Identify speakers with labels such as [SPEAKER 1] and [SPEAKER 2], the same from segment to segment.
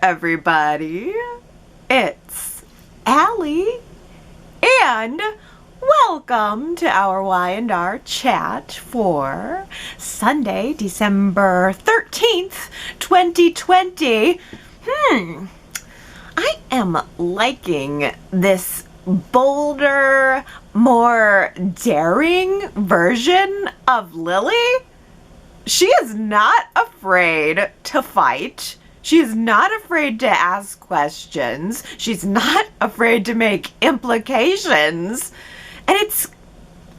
[SPEAKER 1] everybody. It's Allie, and welcome to our Y&R Chat for Sunday, December 13th, 2020. I am liking this bolder, more daring version of Lily. She is not afraid to fight. She is not afraid to ask questions. She's not afraid to make implications. And it's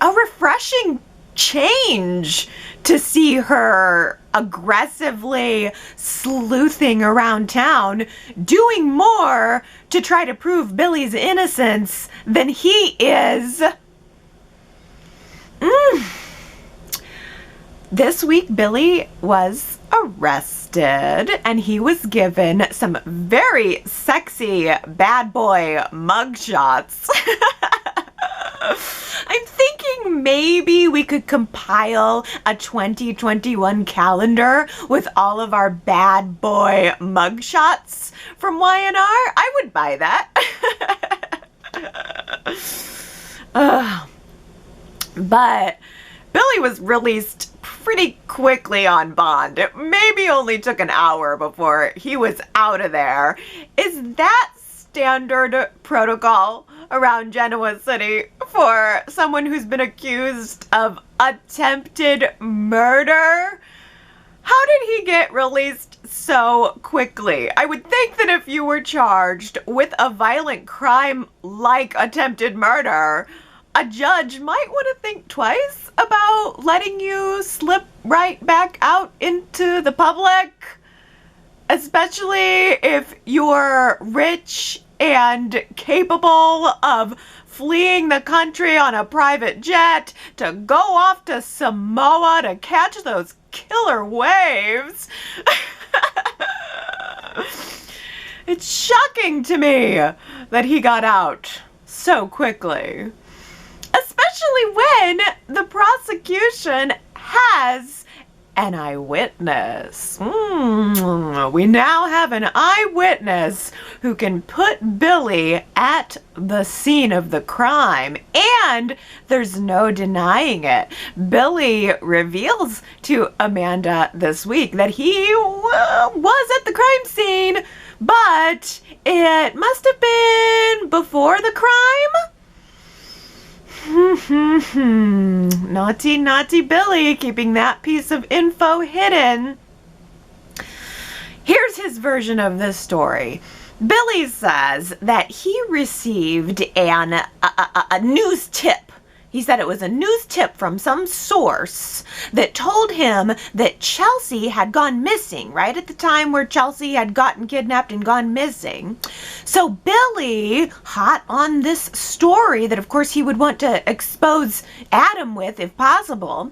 [SPEAKER 1] a refreshing change to see her aggressively sleuthing around town, doing more to try to prove Billy's innocence than he is. This week, Billy was arrested, and he was given some very sexy bad boy mugshots. I'm thinking maybe we could compile a 2021 calendar with all of our bad boy mugshots from Y&R. I would buy that. But Billy was released pretty quickly on bond. It maybe only took an hour before he was out of there. Is that standard protocol around Genoa City for someone who's been accused of attempted murder? How did he get released so quickly? I would think that if you were charged with a violent crime like attempted murder, a judge might want to think twice about letting you slip right back out into the public, especially if you're rich and capable of fleeing the country on a private jet to go off to Samoa to catch those killer waves. It's shocking to me that he got out so quickly, especially when the prosecution has an eyewitness. We now have an eyewitness who can put Billy at the scene of the crime, and there's no denying it. Billy reveals to Amanda this week that he was at the crime scene, but it must have been before the crime. Naughty, naughty Billy, keeping that piece of info hidden. Here's his version of this story. Billy says that he received a news tip. He said it was a news tip from some source that told him that Chelsea had gone missing, right at the time where Chelsea had gotten kidnapped and gone missing. So Billy, hot on this story that of course he would want to expose Adam with if possible,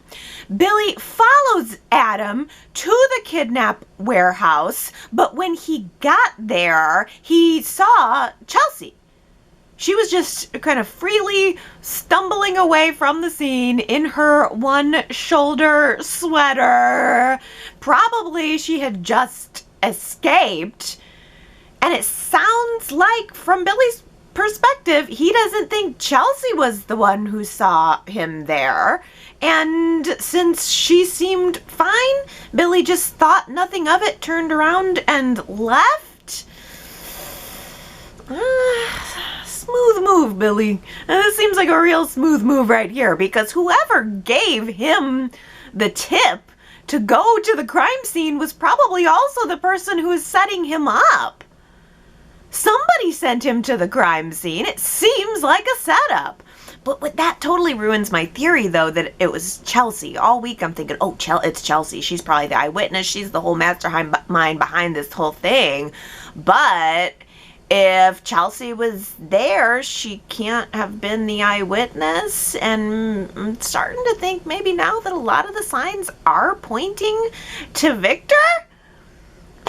[SPEAKER 1] Billy follows Adam to the kidnap warehouse, but when he got there, he saw Chelsea. She was just kind of freely stumbling away from the scene in her one-shoulder sweater. Probably she had just escaped. And it sounds like, from Billy's perspective, he doesn't think Chelsea was the one who saw him there. And since she seemed fine, Billy just thought nothing of it, turned around and left. Smooth move, Billy. This seems like a real smooth move right here, because whoever gave him the tip to go to the crime scene was probably also the person who was setting him up. Somebody sent him to the crime scene. It seems like a setup. But that totally ruins my theory, though, that it was Chelsea. All week I'm thinking, oh, it's Chelsea. She's probably the eyewitness. She's the whole mastermind behind this whole thing. But if Chelsea was there, she can't have been the eyewitness. And I'm starting to think maybe now that a lot of the signs are pointing to Victor.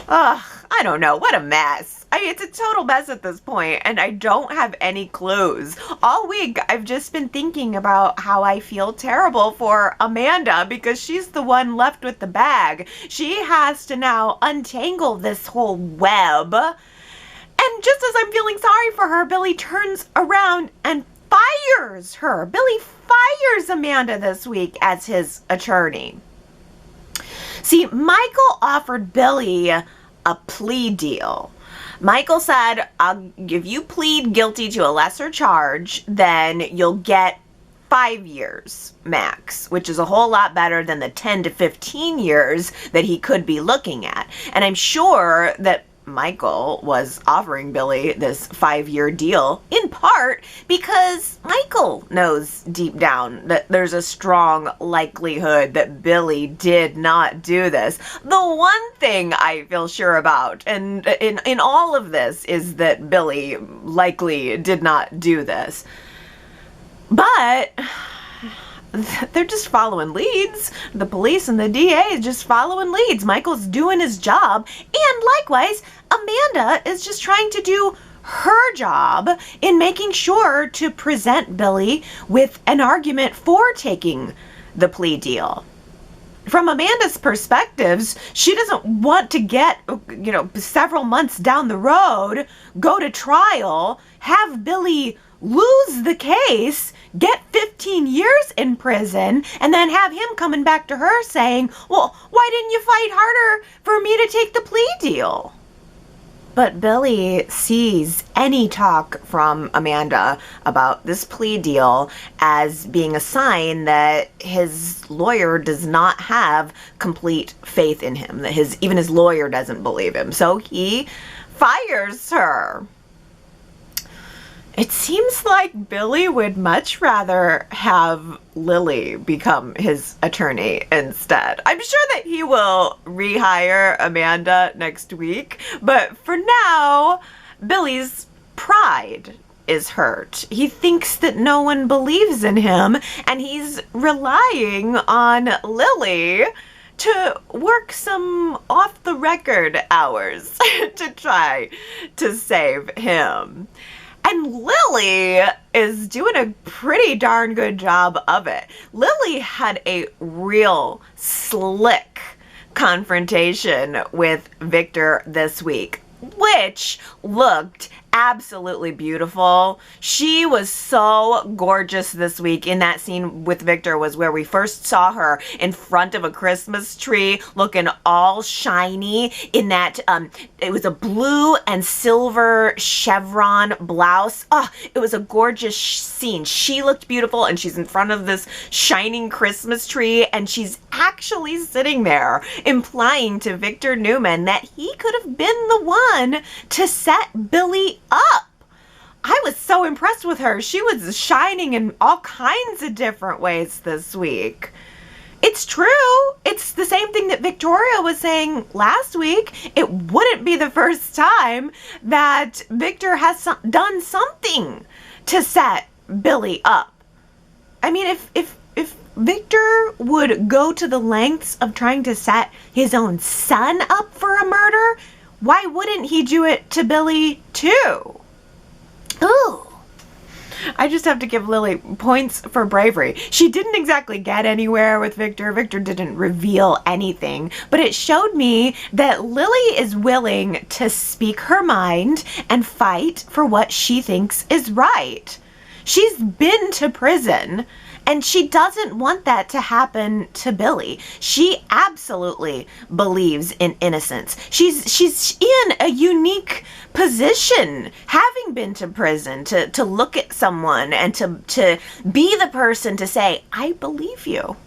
[SPEAKER 1] Ugh, I don't know. What a mess. It's a total mess at this point, and I don't have any clues. All week, I've just been thinking about how I feel terrible for Amanda because she's the one left with the bag. She has to now untangle this whole web. And just as I'm feeling sorry for her, Billy turns around and fires her. Billy fires Amanda this week as his attorney. See, Michael offered Billy a plea deal. Michael said, if you plead guilty to a lesser charge, then you'll get 5 years max, which is a whole lot better than the 10 to 15 years that he could be looking at. And I'm sure that Michael was offering Billy this 5-year deal in part because Michael knows deep down that there's a strong likelihood that Billy did not do this. The one thing I feel sure about, and in all of this, is that Billy likely did not do this. But they're just following leads. The police and the DA is just following leads. Michael's doing his job. And likewise, Amanda is just trying to do her job in making sure to present Billy with an argument for taking the plea deal. From Amanda's perspectives, she doesn't want to get, several months down the road, go to trial, have Billy lose the case, get 15 years in prison, and then have him coming back to her saying, well, why didn't you fight harder for me to take the plea deal? But Billy sees any talk from Amanda about this plea deal as being a sign that his lawyer does not have complete faith in him, that even his lawyer doesn't believe him. So he fires her. It seems like Billy would much rather have Lily become his attorney instead. I'm sure that he will rehire Amanda next week, but for now, Billy's pride is hurt. He thinks that no one believes in him, and he's relying on Lily to work some off-the-record hours to try to save him. And Lily is doing a pretty darn good job of it. Lily had a real slick confrontation with Victor this week, which looked absolutely beautiful. She was so gorgeous this week. In that scene with Victor was where we first saw her in front of a Christmas tree looking all shiny in that it was a blue and silver chevron blouse. Oh, it was a gorgeous scene. She looked beautiful and she's in front of this shining Christmas tree and she's actually sitting there implying to Victor Newman that he could have been the one to set Billy up. I was so impressed with her. She was shining in all kinds of different ways this week. It's true. It's the same thing that Victoria was saying last week. It wouldn't be the first time that Victor has done something to set Billy up. I mean, if Victor would go to the lengths of trying to set his own son up for a murder, why wouldn't he do it to Billy too? Ooh. I just have to give Lily points for bravery. She didn't exactly get anywhere with Victor. Victor didn't reveal anything, but it showed me that Lily is willing to speak her mind and fight for what she thinks is right. She's been to prison, and she doesn't want that to happen to Billy. She absolutely believes in innocence. She's in a unique position, having been to prison, to look at someone and to be the person to say, I believe you,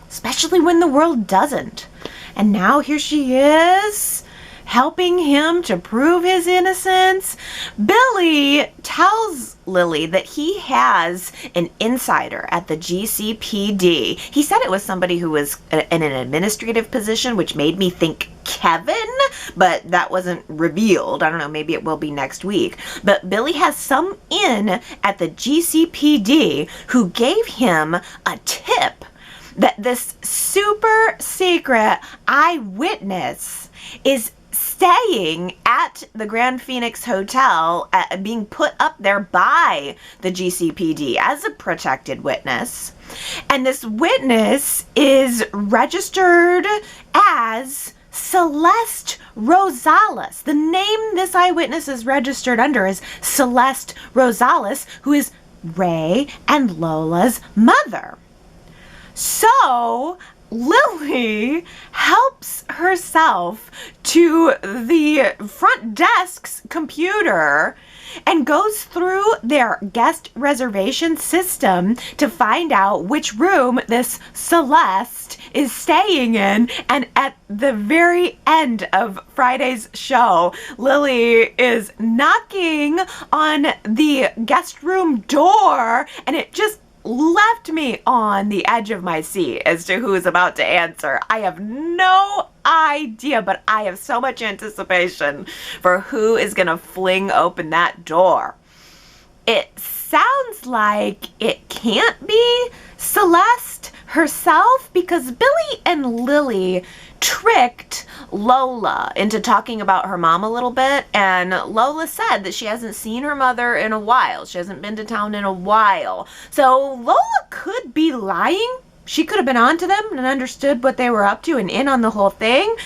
[SPEAKER 1] especially when the world doesn't. And now here she is, helping him to prove his innocence. Billy tells Lily that he has an insider at the GCPD. He said it was somebody who was in an administrative position, which made me think Kevin, but that wasn't revealed. I don't know, maybe it will be next week. But Billy has some in at the GCPD who gave him a tip that this super secret eyewitness is staying at the Grand Phoenix Hotel, being put up there by the GCPD as a protected witness. And this witness is registered as Celeste Rosales. The name this eyewitness is registered under is Celeste Rosales, who is Ray and Lola's mother. So Lily helps herself to the front desk's computer and goes through their guest reservation system to find out which room this Celeste is staying in. And at the very end of Friday's show, Lily is knocking on the guest room door, and it just left me on the edge of my seat as to who is about to answer. I have no idea, but I have so much anticipation for who is going to fling open that door. It sounds like it can't be Celeste herself, because Billy and Lily tricked Lola into talking about her mom a little bit, and Lola said that she hasn't seen her mother in a while. She hasn't been to town in a while. So Lola could be lying. She could have been onto them and understood what they were up to and in on the whole thing.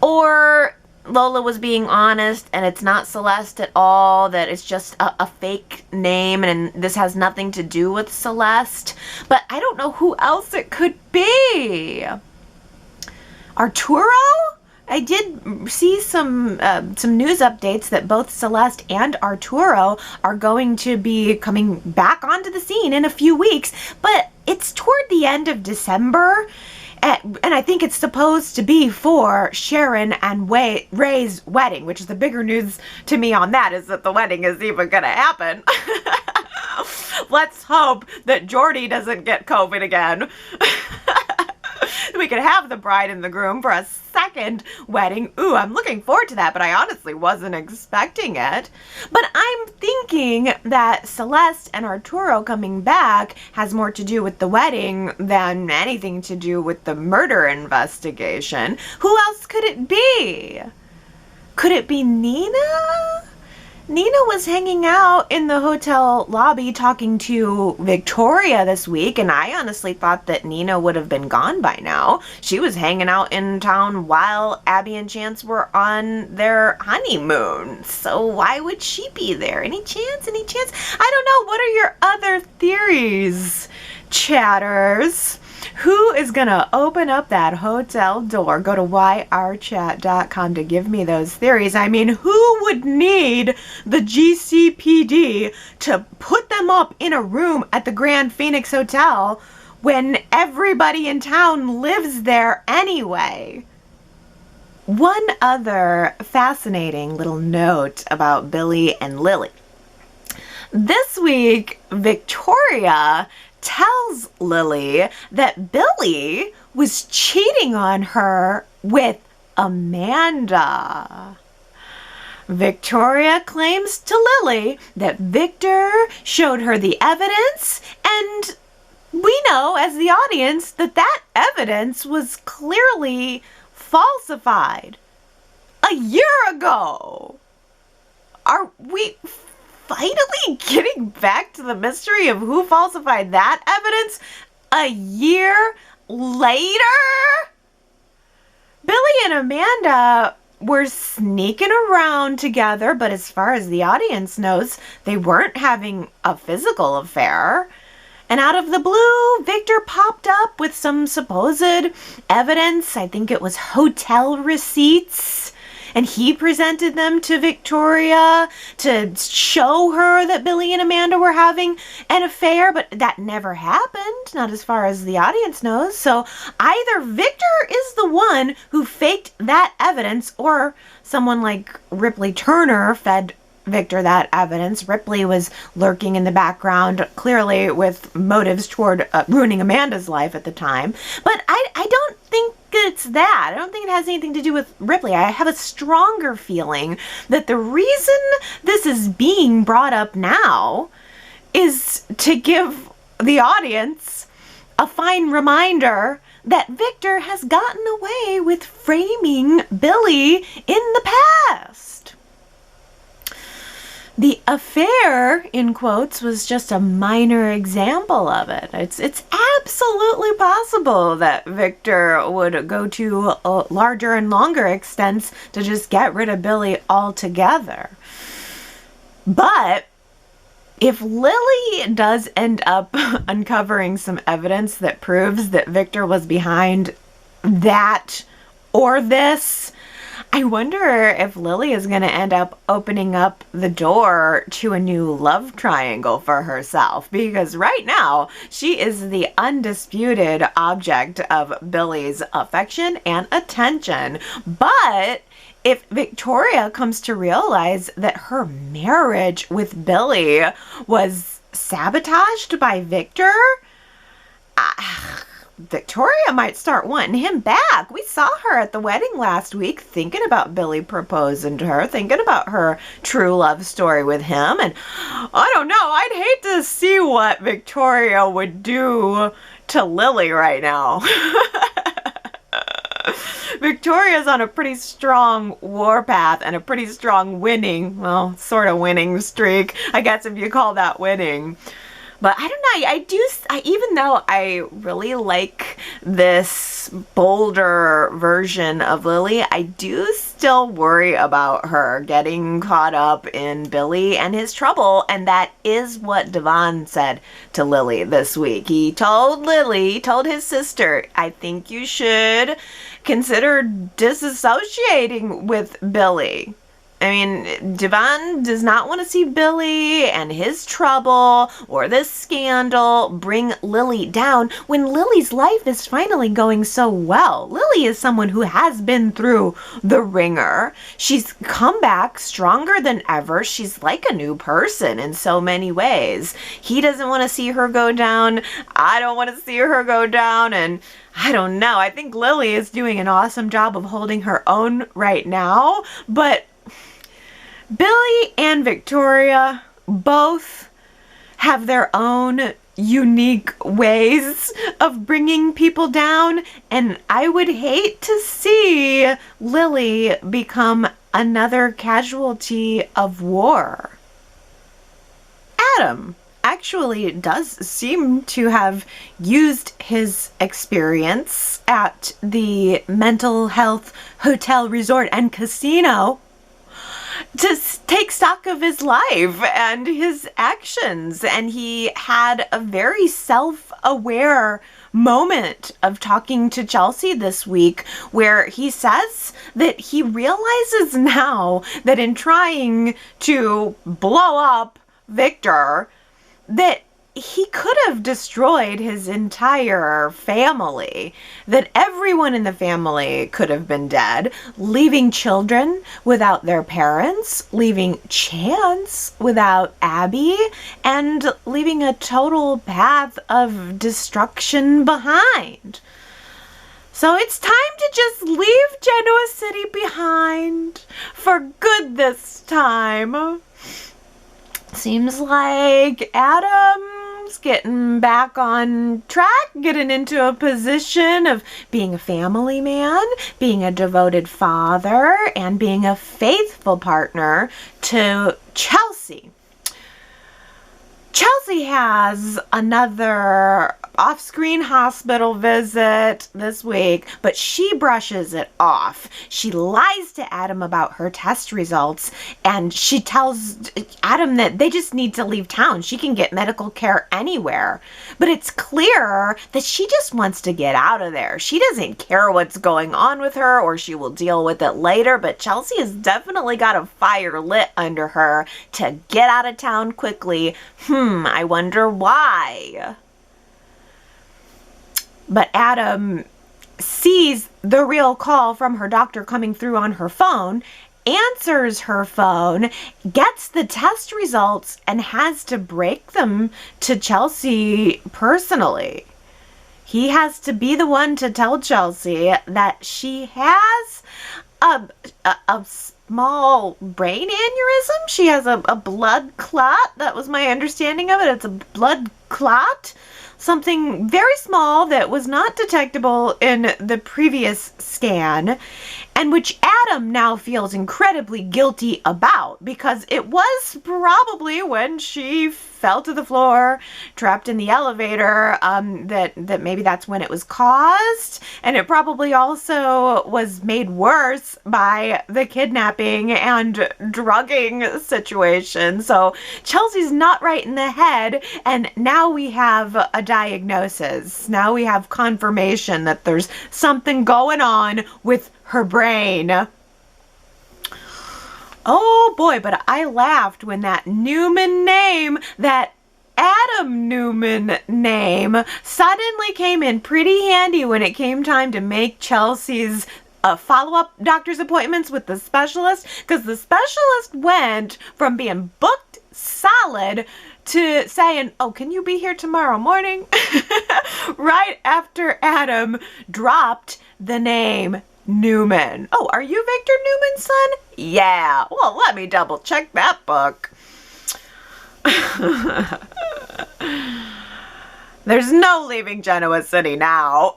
[SPEAKER 1] Or Lola was being honest and it's not Celeste at all, that it's just a fake name and this has nothing to do with Celeste. But I don't know who else it could be. Arturo? I did see some news updates that both Celeste and Arturo are going to be coming back onto the scene in a few weeks, but it's toward the end of December, and I think it's supposed to be for Sharon and Ray's wedding, which is the bigger news to me on that is that the wedding is even going to happen. Let's hope that Jordy doesn't get COVID again. We could have the bride and the groom for a second wedding. Ooh, I'm looking forward to that, but I honestly wasn't expecting it. But I'm thinking that Celeste and Arturo coming back has more to do with the wedding than anything to do with the murder investigation. Who else could it be? Could it be Nina? Nina was hanging out in the hotel lobby talking to Victoria this week, and I honestly thought that Nina would have been gone by now. She was hanging out in town while Abby and Chance were on their honeymoon. So why would she be there? Any chance? Any chance? I don't know. What are your other theories, chatters? Who is going to open up that hotel door? Go to yrchat.com to give me those theories. I mean, who would need the GCPD to put them up in a room at the Grand Phoenix Hotel when everybody in town lives there anyway? One other fascinating little note about Billy and Lily. This week, Victoria tells Lily that Billy was cheating on her with Amanda. Victoria claims to Lily that Victor showed her the evidence, and we know as the audience that that evidence was clearly falsified a year ago. Are we finally getting back to the mystery of who falsified that evidence a year later? Billy and Amanda were sneaking around together, but as far as the audience knows, they weren't having a physical affair. And out of the blue, Victor popped up with some supposed evidence. I think it was hotel receipts. And he presented them to Victoria to show her that Billy and Amanda were having an affair, but that never happened, not as far as the audience knows. So either Victor is the one who faked that evidence, or someone like Ripley Turner fed Victor that evidence. Ripley was lurking in the background, clearly with motives toward ruining Amanda's life at the time. But I don't think it's that. I don't think it has anything to do with Ripley. I have a stronger feeling that the reason this is being brought up now is to give the audience a fine reminder that Victor has gotten away with framing Billy in the past. The affair, in quotes, was just a minor example of it. It's absolutely possible that Victor would go to larger and longer extents to just get rid of Billy altogether. But if Lily does end up uncovering some evidence that proves that Victor was behind that or this, I wonder if Lily is going to end up opening up the door to a new love triangle for herself, because right now she is the undisputed object of Billy's affection and attention. But if Victoria comes to realize that her marriage with Billy was sabotaged by Victor, Victoria might start wanting him back. We saw her at the wedding last week thinking about Billy proposing to her, thinking about her true love story with him. And I don't know, I'd hate to see what Victoria would do to Lily right now. Victoria's on a pretty strong warpath and a pretty strong winning, well, sort of winning streak, I guess if you call that winning. But I don't know, even though I really like this bolder version of Lily, I do still worry about her getting caught up in Billy and his trouble. And that is what Devon said to Lily this week. He told his sister, I think you should consider disassociating with Billy. I mean, Devon does not want to see Billy and his trouble or this scandal bring Lily down when Lily's life is finally going so well. Lily is someone who has been through the ringer. She's come back stronger than ever. She's like a new person in so many ways. He doesn't want to see her go down. I don't want to see her go down. And I don't know. I think Lily is doing an awesome job of holding her own right now. But Billy and Victoria both have their own unique ways of bringing people down, and I would hate to see Lily become another casualty of war. Adam actually does seem to have used his experience at the mental health hotel, resort, and casino to take stock of his life and his actions. And he had a very self-aware moment of talking to Chelsea this week where he says that he realizes now that in trying to blow up Victor, that he could have destroyed his entire family, that everyone in the family could have been dead, leaving children without their parents, leaving Chance without Abby, and leaving a total path of destruction behind. So it's time to just leave Genoa City behind for good this time. Seems like Adam's getting back on track, getting into a position of being a family man, being a devoted father, and being a faithful partner to Chelsea. Chelsea has another off-screen hospital visit this week, but she brushes it off. She lies to Adam about her test results, and she tells Adam that they just need to leave town. She can get medical care anywhere. But it's clear that she just wants to get out of there. She doesn't care what's going on with her, or she will deal with it later, but Chelsea has definitely got a fire lit under her to get out of town quickly. I wonder why. But Adam sees the real call from her doctor coming through on her phone, answers her phone, gets the test results, and has to break them to Chelsea personally. He has to be the one to tell Chelsea that she has a small brain aneurysm. She has a blood clot. That was my understanding of it. It's a blood clot. something very small that was not detectable in the previous scan, and which Adam now feels incredibly guilty about, because it was probably when she fell to the floor, trapped in the elevator, that maybe that's when it was caused, and it probably also was made worse by the kidnapping and drugging situation. So Chelsea's not right in the head, and now we have a diagnosis. Now we have confirmation that there's something going on with her brain. Oh boy, but I laughed when that Newman name, that Adam Newman name, suddenly came in pretty handy when it came time to make Chelsea's follow-up doctor's appointments with the specialist, because the specialist went from being booked solid to saying, oh, can you be here tomorrow morning? Right after Adam dropped the name Newman. Oh, are you Victor Newman's son? Yeah. Well, let me double check that book. There's no leaving Genoa City now.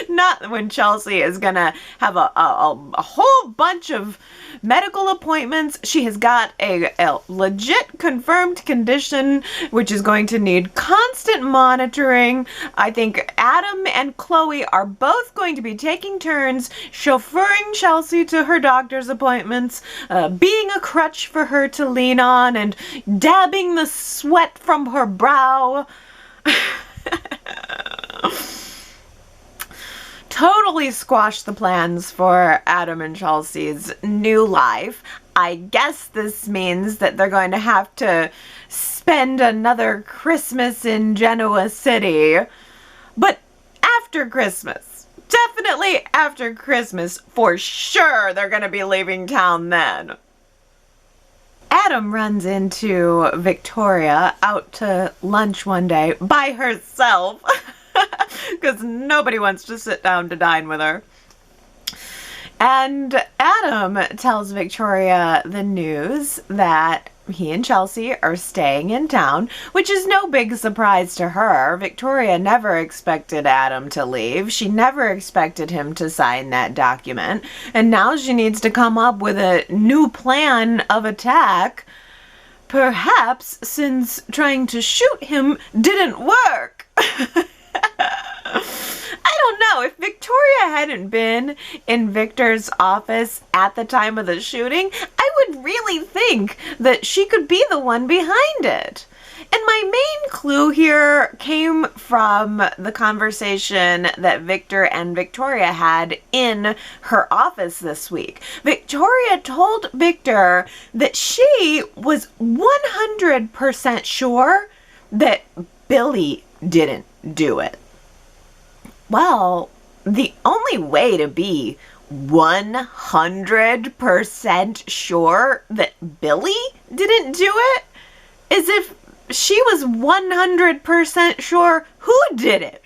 [SPEAKER 1] Not when Chelsea is gonna have a whole bunch of medical appointments. She has got a legit confirmed condition which is going to need constant monitoring. I think Adam and Chloe are both going to be taking turns chauffeuring Chelsea to her doctor's appointments, being a crutch for her to lean on, and dabbing the sweat from her brow. Totally squashed the plans for Adam and Chelsea's new life. I guess this means that they're going to have to spend another Christmas in Genoa City. But after Christmas, definitely after Christmas, for sure they're going to be leaving town then. Adam runs into Victoria out to lunch one day by herself. Because nobody wants to sit down to dine with her. And Adam tells Victoria the news that he and Chelsea are staying in town, which is no big surprise to her. Victoria never expected Adam to leave. She never expected him to sign that document. And now she needs to come up with a new plan of attack. Perhaps since trying to shoot him didn't work. I don't know. If Victoria hadn't been in Victor's office at the time of the shooting, I would really think that she could be the one behind it. And my main clue here came from the conversation that Victor and Victoria had in her office this week. Victoria told Victor that she was 100% sure that Billy didn't do it. Well, the only way to be 100% sure that Billy didn't do it is if she was 100% sure who did it.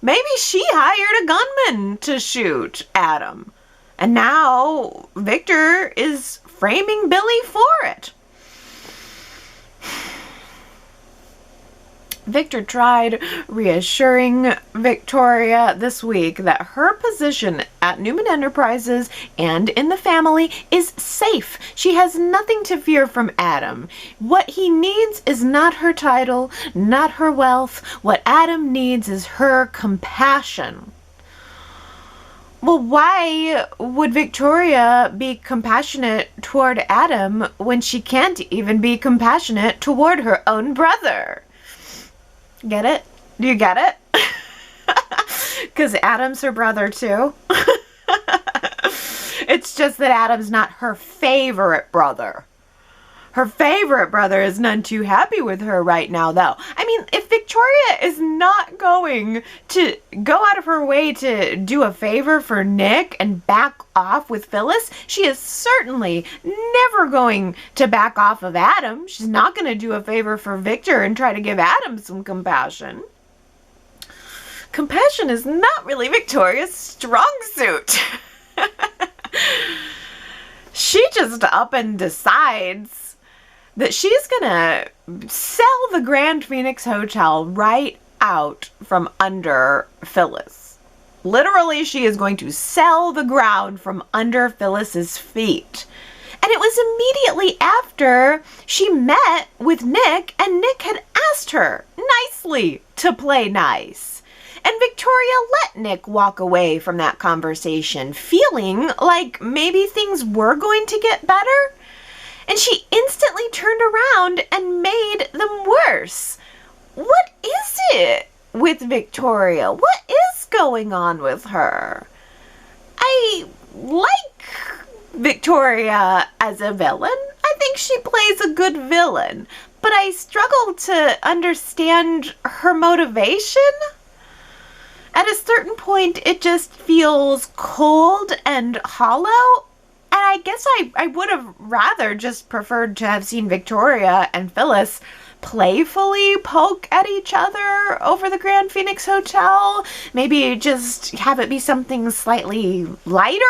[SPEAKER 1] Maybe she hired a gunman to shoot Adam, and now Victor is framing Billy for it. Victor tried reassuring Victoria this week that her position at Newman Enterprises and in the family is safe. She has nothing to fear from Adam. What he needs is not her title, not her wealth. What Adam needs is her compassion. Well, why would Victoria be compassionate toward Adam when she can't even be compassionate toward her own brother? Get it? Do you get it? Because Adam's her brother too. It's just that Adam's not her favorite brother. Her favorite brother is none too happy with her right now, though. I mean, if Victoria is not going to go out of her way to do a favor for Nick and back off with Phyllis, she is certainly never going to back off of Adam. She's not going to do a favor for Victor and try to give Adam some compassion. Compassion is not really Victoria's strong suit. She just up and decides that she's gonna sell the Grand Phoenix Hotel right out from under Phyllis. Literally, she is going to sell the ground from under Phyllis's feet. And it was immediately after she met with Nick, and Nick had asked her nicely to play nice. And Victoria let Nick walk away from that conversation, feeling like maybe things were going to get better. And she instantly turned around and made them worse. What is it with Victoria? What is going on with her? I like Victoria as a villain. I think she plays a good villain, but I struggle to understand her motivation. At a certain point, it just feels cold and hollow. And I guess I would have rather just preferred to have seen Victoria and Phyllis playfully poke at each other over the Grand Phoenix Hotel. Maybe just have it be something slightly lighter.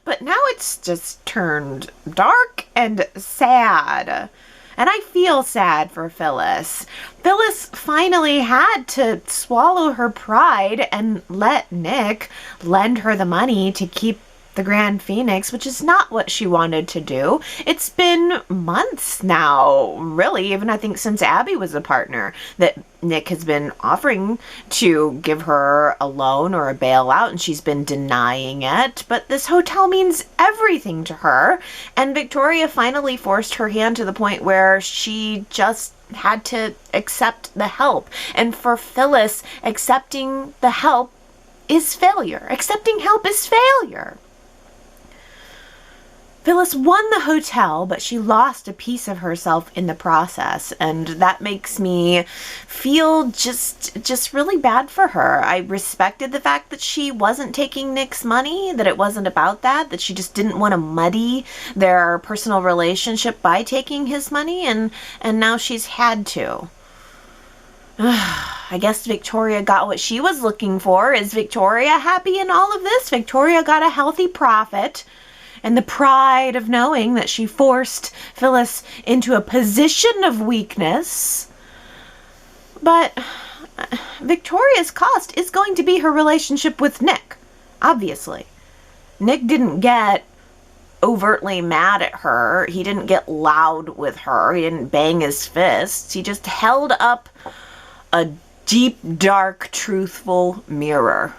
[SPEAKER 1] But now it's just turned dark and sad. And I feel sad for Phyllis. Phyllis finally had to swallow her pride and let Nick lend her the money to keep the Grand Phoenix, which is not what she wanted to do. It's been months now, really, even I think since Abby was a partner, that Nick has been offering to give her a loan or a bailout, and she's been denying it. But this hotel means everything to her, and Victoria finally forced her hand to the point where she just had to accept the help. And for Phyllis, accepting the help is failure. Accepting help is failure. Phyllis won the hotel, but she lost a piece of herself in the process, and that makes me feel just really bad for her. I respected the fact that she wasn't taking Nick's money, that it wasn't about that she just didn't want to muddy their personal relationship by taking his money, and now she's had to. I guess Victoria got what she was looking for. Is Victoria happy in all of this? Victoria got a healthy profit. And the pride of knowing that she forced Phyllis into a position of weakness. But Victoria's cost is going to be her relationship with Nick, obviously. Nick didn't get overtly mad at her. He didn't get loud with her. He didn't bang his fists. He just held up a deep, dark, truthful mirror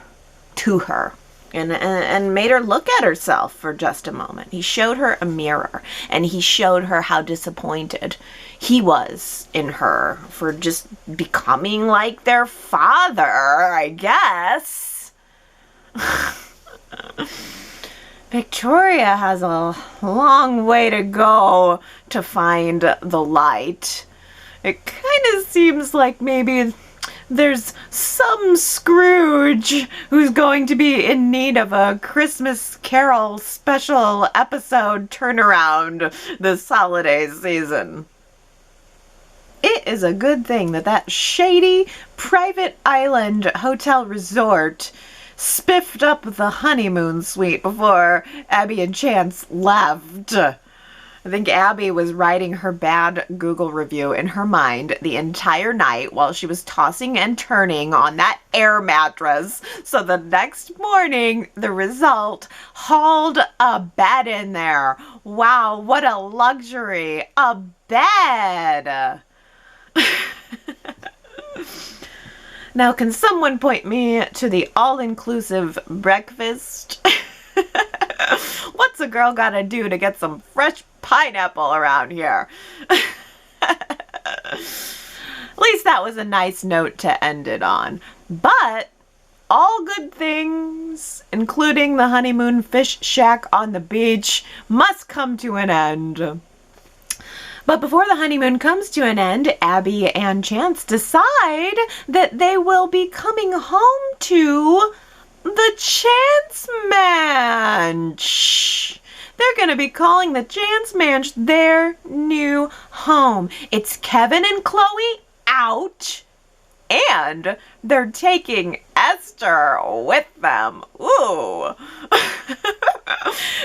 [SPEAKER 1] to her. And made her look at herself for just a moment. He showed her a mirror, and he showed her how disappointed he was in her for just becoming like their father, I guess. Victoria has a long way to go to find the light. It kind of seems like maybe there's some Scrooge who's going to be in need of a Christmas Carol special episode turnaround this holiday season. It is a good thing that shady private island hotel resort spiffed up the honeymoon suite before Abby and Chance left. I think Abby was writing her bad Google review in her mind the entire night while she was tossing and turning on that air mattress. So the next morning, the result hauled a bed in there. Wow, what a luxury. A bed. Now, can someone point me to the all-inclusive breakfast? What's a girl gotta do to get some fresh pineapple around here? At least that was a nice note to end it on. But all good things, including the honeymoon fish shack on the beach, must come to an end. But before the honeymoon comes to an end, Abby and Chance decide that they will be coming home to the Chance Manch. They're going to be calling the Chance Manch their new home. It's Kevin and Chloe out, and they're taking Esther with them. Ooh.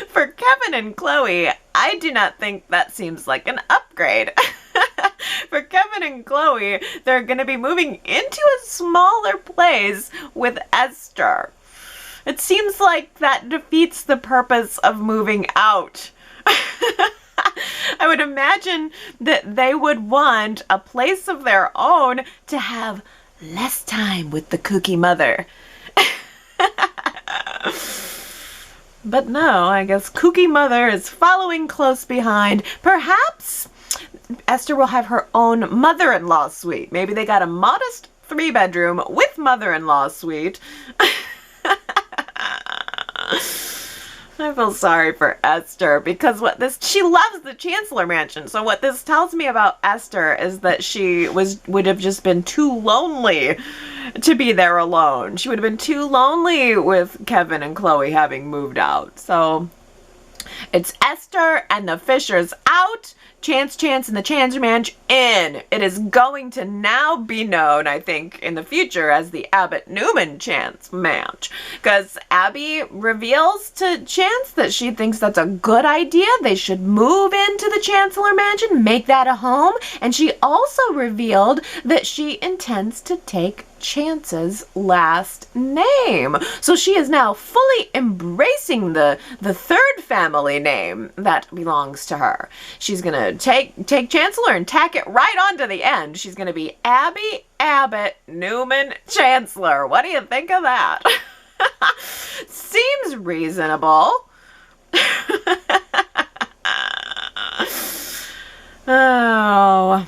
[SPEAKER 1] For Kevin and Chloe, I do not think that seems like an upgrade. For Kevin and Chloe, they're going to be moving into a smaller place with Esther. It seems like that defeats the purpose of moving out. I would imagine that they would want a place of their own to have less time with the kooky mother. But no, I guess kooky mother is following close behind. Perhaps Esther will have her own mother-in-law suite. Maybe they got a modest 3-bedroom with mother-in-law suite. I feel sorry for Esther because she loves the Chancellor Mansion. So what this tells me about Esther is that she would have just been too lonely to be there alone. She would have been too lonely with Kevin and Chloe having moved out. So it's Esther and the Fishers out, Chance and the Chance Manch in. It is going to now be known, I think, in the future as the Abbott-Newman Chance Manch. Because Abby reveals to Chance that she thinks that's a good idea. They should move into the Chancellor Mansion, make that a home. And she also revealed that she intends to take Chance's last name. So she is now fully embracing the third family name that belongs to her. She's gonna take Chancellor and tack it right onto the end. She's gonna be Abby Abbott Newman Chancellor. What do you think of that? Seems reasonable. Oh.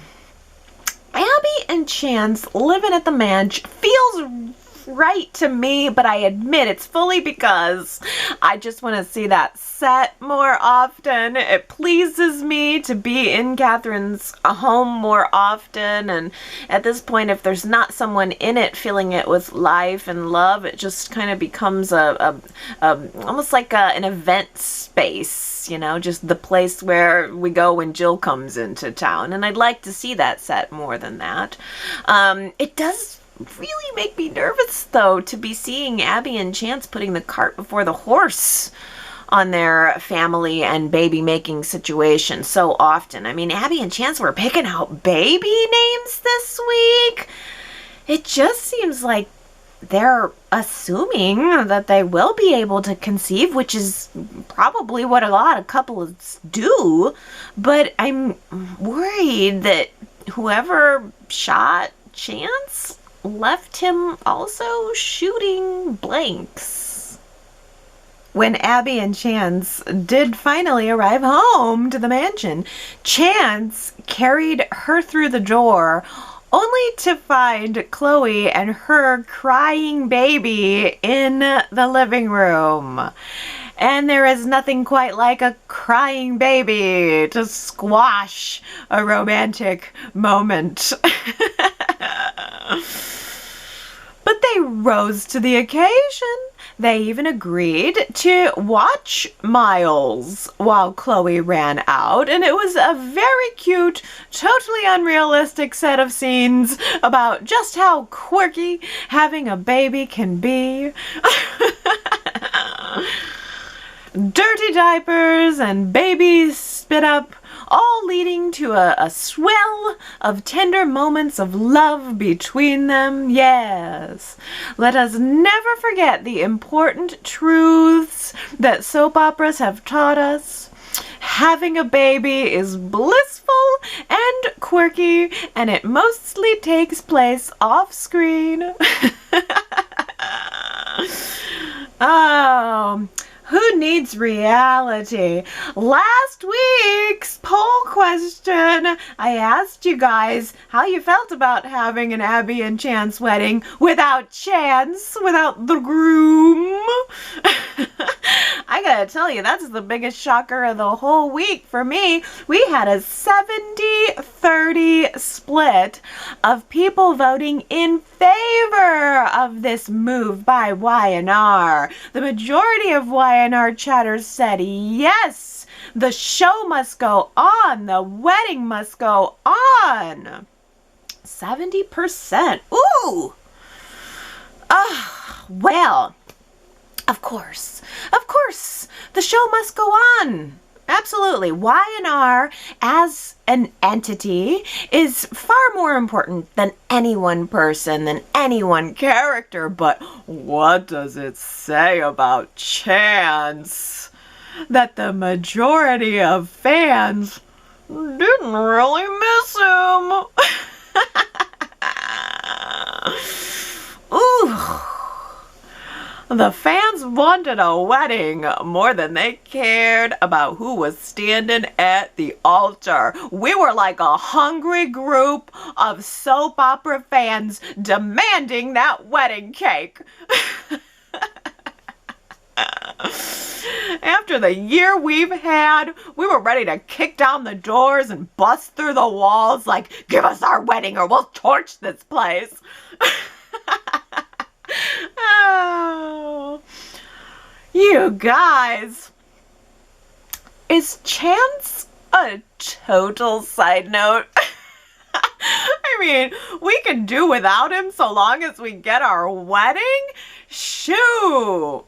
[SPEAKER 1] Abby and Chance living at the manch feels right to me, but I admit it's fully because I just want to see that set more often. It pleases me to be in Catherine's home more often, and at this point, if there's not someone in it filling it with life and love, it just kind of becomes almost like an event space, you know, just the place where we go when Jill comes into town, and I'd like to see that set more than that. It does really make me nervous, though, to be seeing Abby and Chance putting the cart before the horse on their family and baby making situation so often. I mean, Abby and Chance were picking out baby names this week. It just seems like they're assuming that they will be able to conceive, which is probably what a lot of couples do. But I'm worried that whoever shot Chance left him also shooting blanks. When Abby and Chance did finally arrive home to the mansion, Chance carried her through the door only to find Chloe and her crying baby in the living room. And there is nothing quite like a crying baby to squash a romantic moment. But they rose to the occasion. They even agreed to watch Miles while Chloe ran out, and it was a very cute, totally unrealistic set of scenes about just how quirky having a baby can be. Dirty diapers and baby spit up, all leading to a swell of tender moments of love between them. Yes, let us never forget the important truths that soap operas have taught us. Having a baby is blissful and quirky, and it mostly takes place off screen. Oh, who needs reality? Last week's poll question, I asked you guys how you felt about having an Abby and Chance wedding without Chance, without the groom. I gotta tell you, that's the biggest shocker of the whole week for me. We had a 70-30 split of people voting in favor of this move by Y&R. The majority of Y&R chatters said yes, the show must go on, the wedding must go on. 70%. Ooh! Well, of course, the show must go on. Absolutely. Y&R as an entity is far more important than any one person, than any one character. But what does it say about Chance? That the majority of fans didn't really miss him. Ooh. The fans wanted a wedding more than they cared about who was standing at the altar. We were like a hungry group of soap opera fans demanding that wedding cake. After the year we've had, we were ready to kick down the doors and bust through the walls like, give us our wedding or we'll torch this place. Oh, you guys, is Chance a total side note? I mean, we can do without him so long as we get our wedding? Shoot!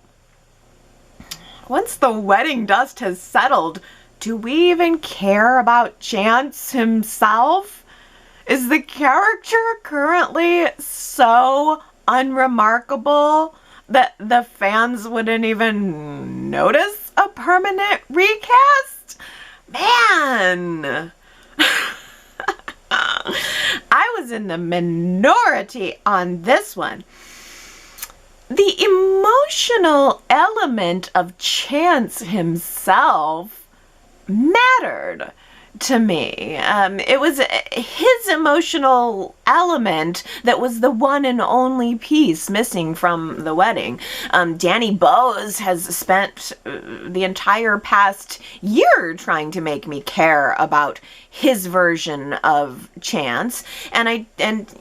[SPEAKER 1] Once the wedding dust has settled, do we even care about Chance himself? Is the character currently so unremarkable that the fans wouldn't even notice a permanent recast? Man! I was in the minority on this one. The emotional element of Chance himself mattered to me. It was his emotional element that was the one and only piece missing from the wedding. Danny Bowes has spent the entire past year trying to make me care about his version of Chance, and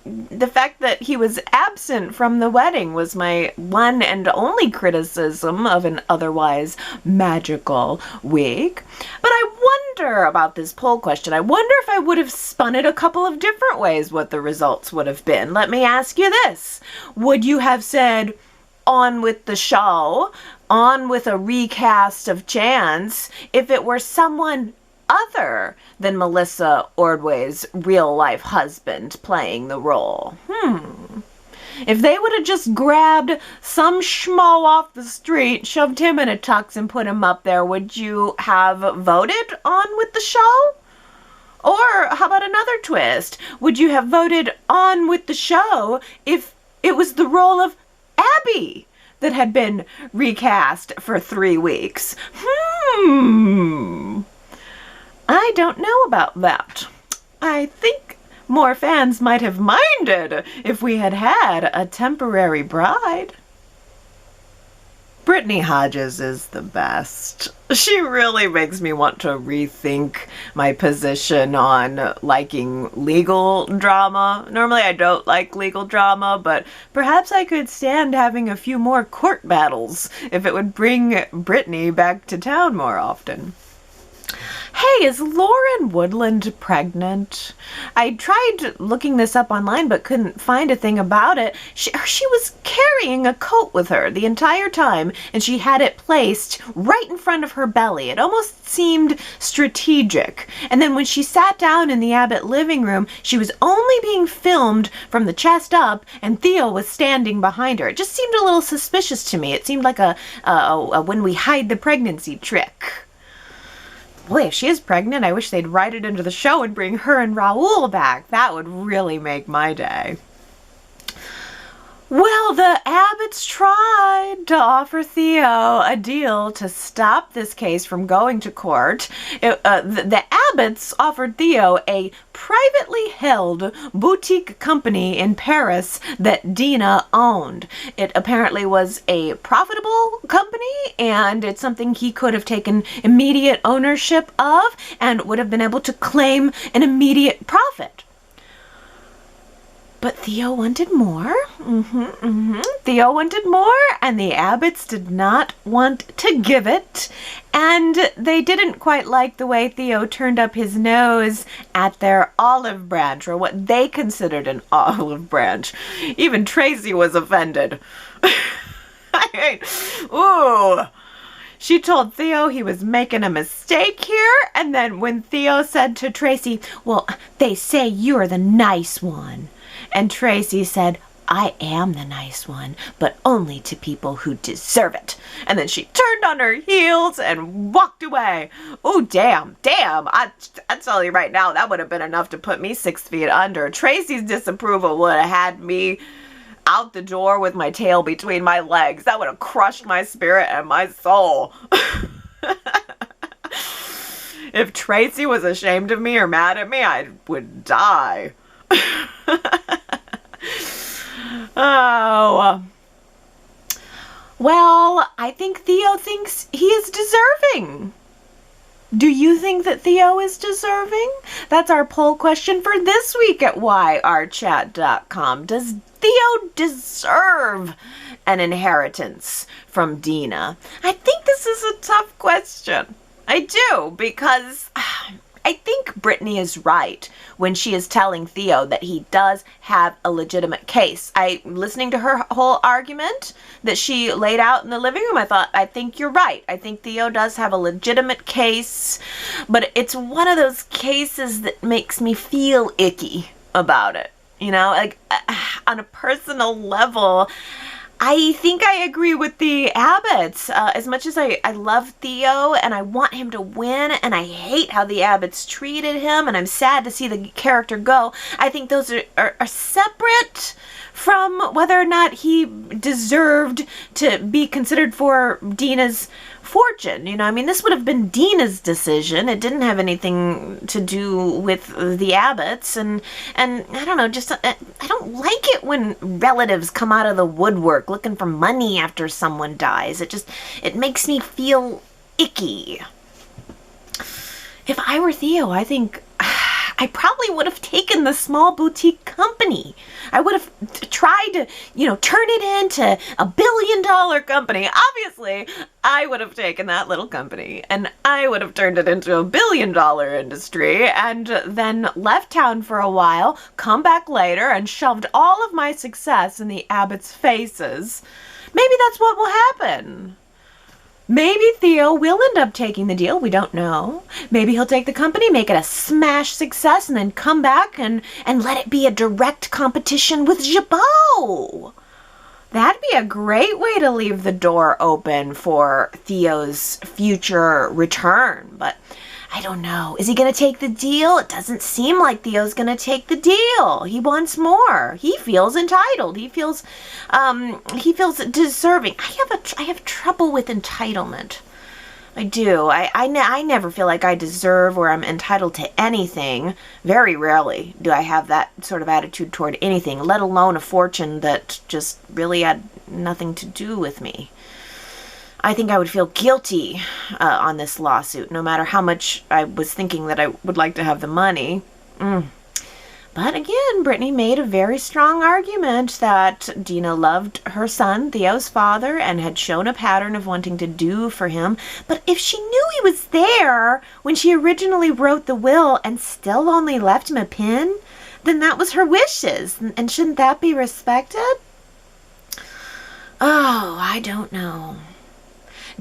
[SPEAKER 1] the fact that he was absent from the wedding was my one and only criticism of an otherwise magical week. But I wonder about this poll question. I wonder if I would have spun it a couple of different ways, what the results would have been. Let me ask you this. Would you have said, on with the show, on with a recast of Chance, if it were someone other than Melissa Ordway's real-life husband playing the role? If they would have just grabbed some schmo off the street, shoved him in a tux and put him up there, would you have voted on with the show? Or how about another twist? Would you have voted on with the show if it was the role of Abby that had been recast for 3 weeks? I don't know about that. I think more fans might have minded if we had had a temporary bride. Brittany Hodges is the best. She really makes me want to rethink my position on liking legal drama. Normally I don't like legal drama, but perhaps I could stand having a few more court battles if it would bring Brittany back to town more often. Hey, is Lauren Woodland pregnant? I tried looking this up online but couldn't find a thing about it. She was carrying a coat with her the entire time, and she had it placed right in front of her belly. It almost seemed strategic. And then when she sat down in the Abbott living room, she was only being filmed from the chest up, and Theo was standing behind her. It just seemed a little suspicious to me. It seemed like a when we hide the pregnancy trick. Boy, if she is pregnant, I wish they'd write it into the show and bring her and Raoul back. That would really make my day. Well, the Abbotts tried to offer Theo a deal to stop this case from going to court. The Abbotts offered Theo a privately held boutique company in Paris that Dina owned. It apparently was a profitable company, and it's something he could have taken immediate ownership of and would have been able to claim an immediate profit. But Theo wanted more. Theo wanted more, and the Abbotts did not want to give it. And they didn't quite like the way Theo turned up his nose at their olive branch, or what they considered an olive branch. Even Tracy was offended. Ooh. She told Theo he was making a mistake here, and then when Theo said to Tracy, well, they say you're the nice one. And Tracy said, I am the nice one, but only to people who deserve it. And then she turned on her heels and walked away. Oh, damn. I tell you right now, that would have been enough to put me 6 feet under. Tracy's disapproval would have had me out the door with my tail between my legs. That would have crushed my spirit and my soul. If Tracy was ashamed of me or mad at me, I would die. Oh. Well, I think Theo thinks he is deserving. Do you think that Theo is deserving? That's our poll question for this week at yrchat.com. Does Theo deserve an inheritance from Dina? I think this is a tough question. I do, because I think Brittany is right when she is telling Theo that he does have a legitimate case. Listening to her whole argument that she laid out in the living room, I think you're right. I think Theo does have a legitimate case, but it's one of those cases that makes me feel icky about it. You know, like on a personal level, I think I agree with the Abbotts. As much as I love Theo and I want him to win, and I hate how the Abbotts treated him, and I'm sad to see the character go, I think those are separate from whether or not he deserved to be considered for Dina's fortune. You know, I mean, this would have been Dina's decision. It didn't have anything to do with the Abbotts, and I don't know, just I don't like it when relatives come out of the woodwork looking for money after someone dies. It makes me feel icky. If I were Theo, I think I probably would have taken the small boutique company. I would have tried to, turn it into a $1 billion company. Obviously, I would have taken that little company and I would have turned it into a $1 billion industry and then left town for a while, come back later and shoved all of my success in the Abbotts' faces. Maybe that's what will happen. Maybe Theo will end up taking the deal. We don't know. Maybe he'll take the company, make it a smash success, and then come back and let it be a direct competition with Jabot. That'd be a great way to leave the door open for Theo's future return. But I don't know. Is he going to take the deal? It doesn't seem like Theo's going to take the deal. He wants more. He feels entitled. He feels deserving. I have trouble with entitlement. I do. I never feel like I deserve or I'm entitled to anything. Very rarely do I have that sort of attitude toward anything, let alone a fortune that just really had nothing to do with me. I think I would feel guilty on this lawsuit, no matter how much I was thinking that I would like to have the money. But again, Brittany made a very strong argument that Dina loved her son, Theo's father, and had shown a pattern of wanting to do for him. But if she knew he was there when she originally wrote the will and still only left him a pin, then that was her wishes. And shouldn't that be respected? Oh, I don't know.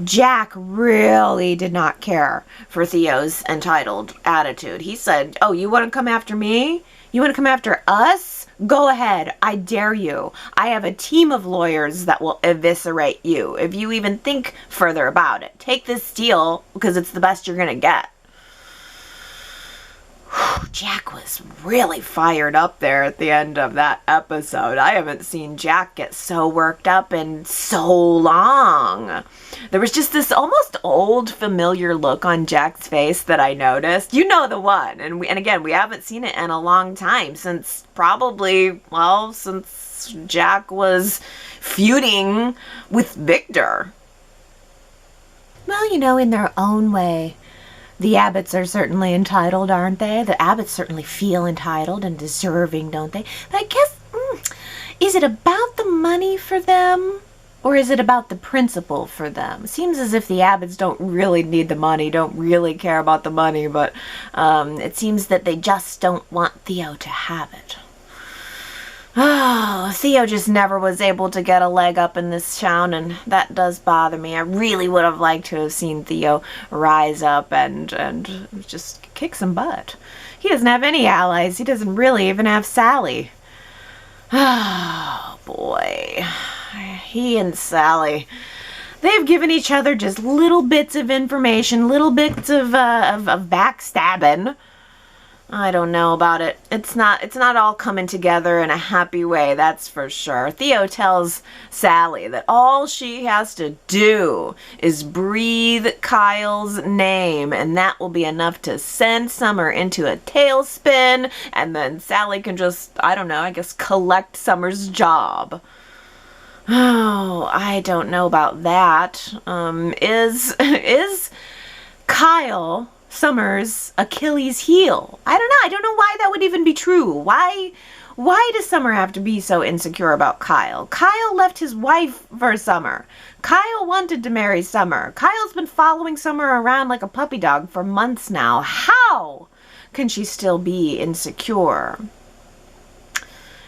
[SPEAKER 1] Jack really did not care for Theo's entitled attitude. He said, oh, you want to come after me? You want to come after us? Go ahead. I dare you. I have a team of lawyers that will eviscerate you if you even think further about it. Take this deal because it's the best you're going to get. Jack was really fired up there at the end of that episode. I haven't seen Jack get so worked up in so long. There was just this almost old familiar look on Jack's face that I noticed. You know the one. And again, we haven't seen it in a long time, since Jack was feuding with Victor. Well, in their own way. The Abbotts are certainly entitled, aren't they? The Abbotts certainly feel entitled and deserving, don't they? But I guess, is it about the money for them? Or is it about the principle for them? It seems as if the Abbotts don't really need the money, don't really care about the money, but it seems that they just don't want Theo to have it. Oh, Theo just never was able to get a leg up in this town, and that does bother me. I really would have liked to have seen Theo rise up and just kick some butt. He doesn't have any allies. He doesn't really even have Sally. Oh, boy. He and Sally, they've given each other just little bits of information, little bits of backstabbing. I don't know about it. It's not all coming together in a happy way, that's for sure. Theo tells Sally that all she has to do is breathe Kyle's name, and that will be enough to send Summer into a tailspin, and then Sally can just, I don't know, I guess collect Summer's job. Oh, I don't know about that. Is Kyle Summer's Achilles heel? I don't know. I don't know why that would even be true. Why does Summer have to be so insecure about Kyle? Kyle left his wife for Summer. Kyle wanted to marry Summer. Kyle's been following Summer around like a puppy dog for months now. How can she still be insecure?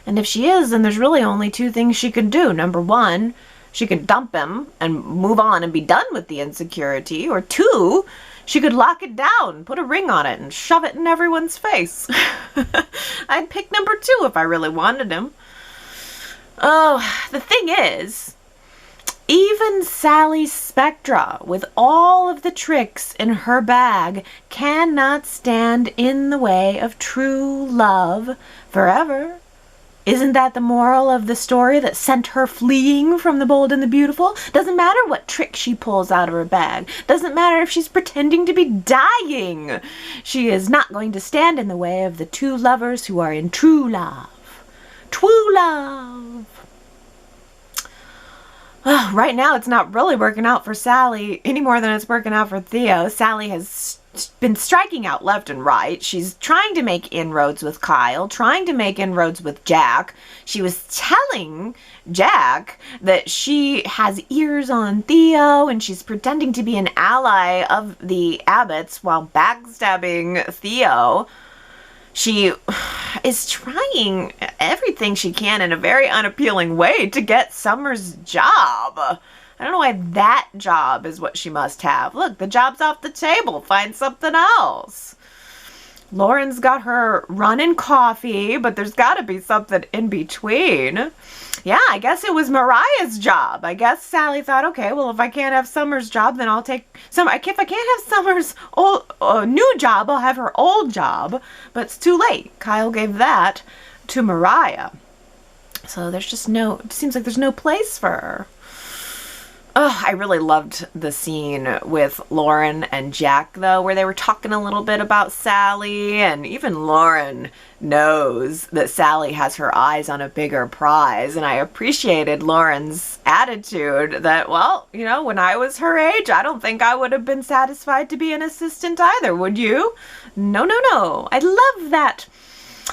[SPEAKER 1] And if she is, then there's really only two things she can do. Number one, she could dump him and move on and be done with the insecurity. Or two, she could lock it down, put a ring on it, and shove it in everyone's face. I'd pick number two if I really wanted him. Oh, the thing is, even Sally Spectra, with all of the tricks in her bag, cannot stand in the way of true love forever. Isn't that the moral of the story that sent her fleeing from the bold and the beautiful? Doesn't matter what trick she pulls out of her bag. Doesn't matter if she's pretending to be dying. She is not going to stand in the way of the two lovers who are in true love. True love. Oh, right now, it's not really working out for Sally any more than it's working out for Theo. Sally has been striking out left and right. She's trying to make inroads with Kyle, trying to make inroads with Jack. She was telling Jack that she has ears on Theo, and she's pretending to be an ally of the Abbotts while backstabbing Theo. She is trying everything she can in a very unappealing way to get Summer's job. I don't know why that job is what she must have. Look, the job's off the table. Find something else. Lauren's got her running coffee, but there's got to be something in between. Yeah, I guess it was Mariah's job. I guess Sally thought, okay, well, if I can't have Summer's job, then I'll take Summer. If I can't have Summer's new job, I'll have her old job. But it's too late. Kyle gave that to Mariah. So there's just it seems like there's no place for her. Oh, I really loved the scene with Lauren and Jack, though, where they were talking a little bit about Sally, and even Lauren knows that Sally has her eyes on a bigger prize, and I appreciated Lauren's attitude that, well, you know, when I was her age, I don't think I would have been satisfied to be an assistant either, would you? No, no, no. I love that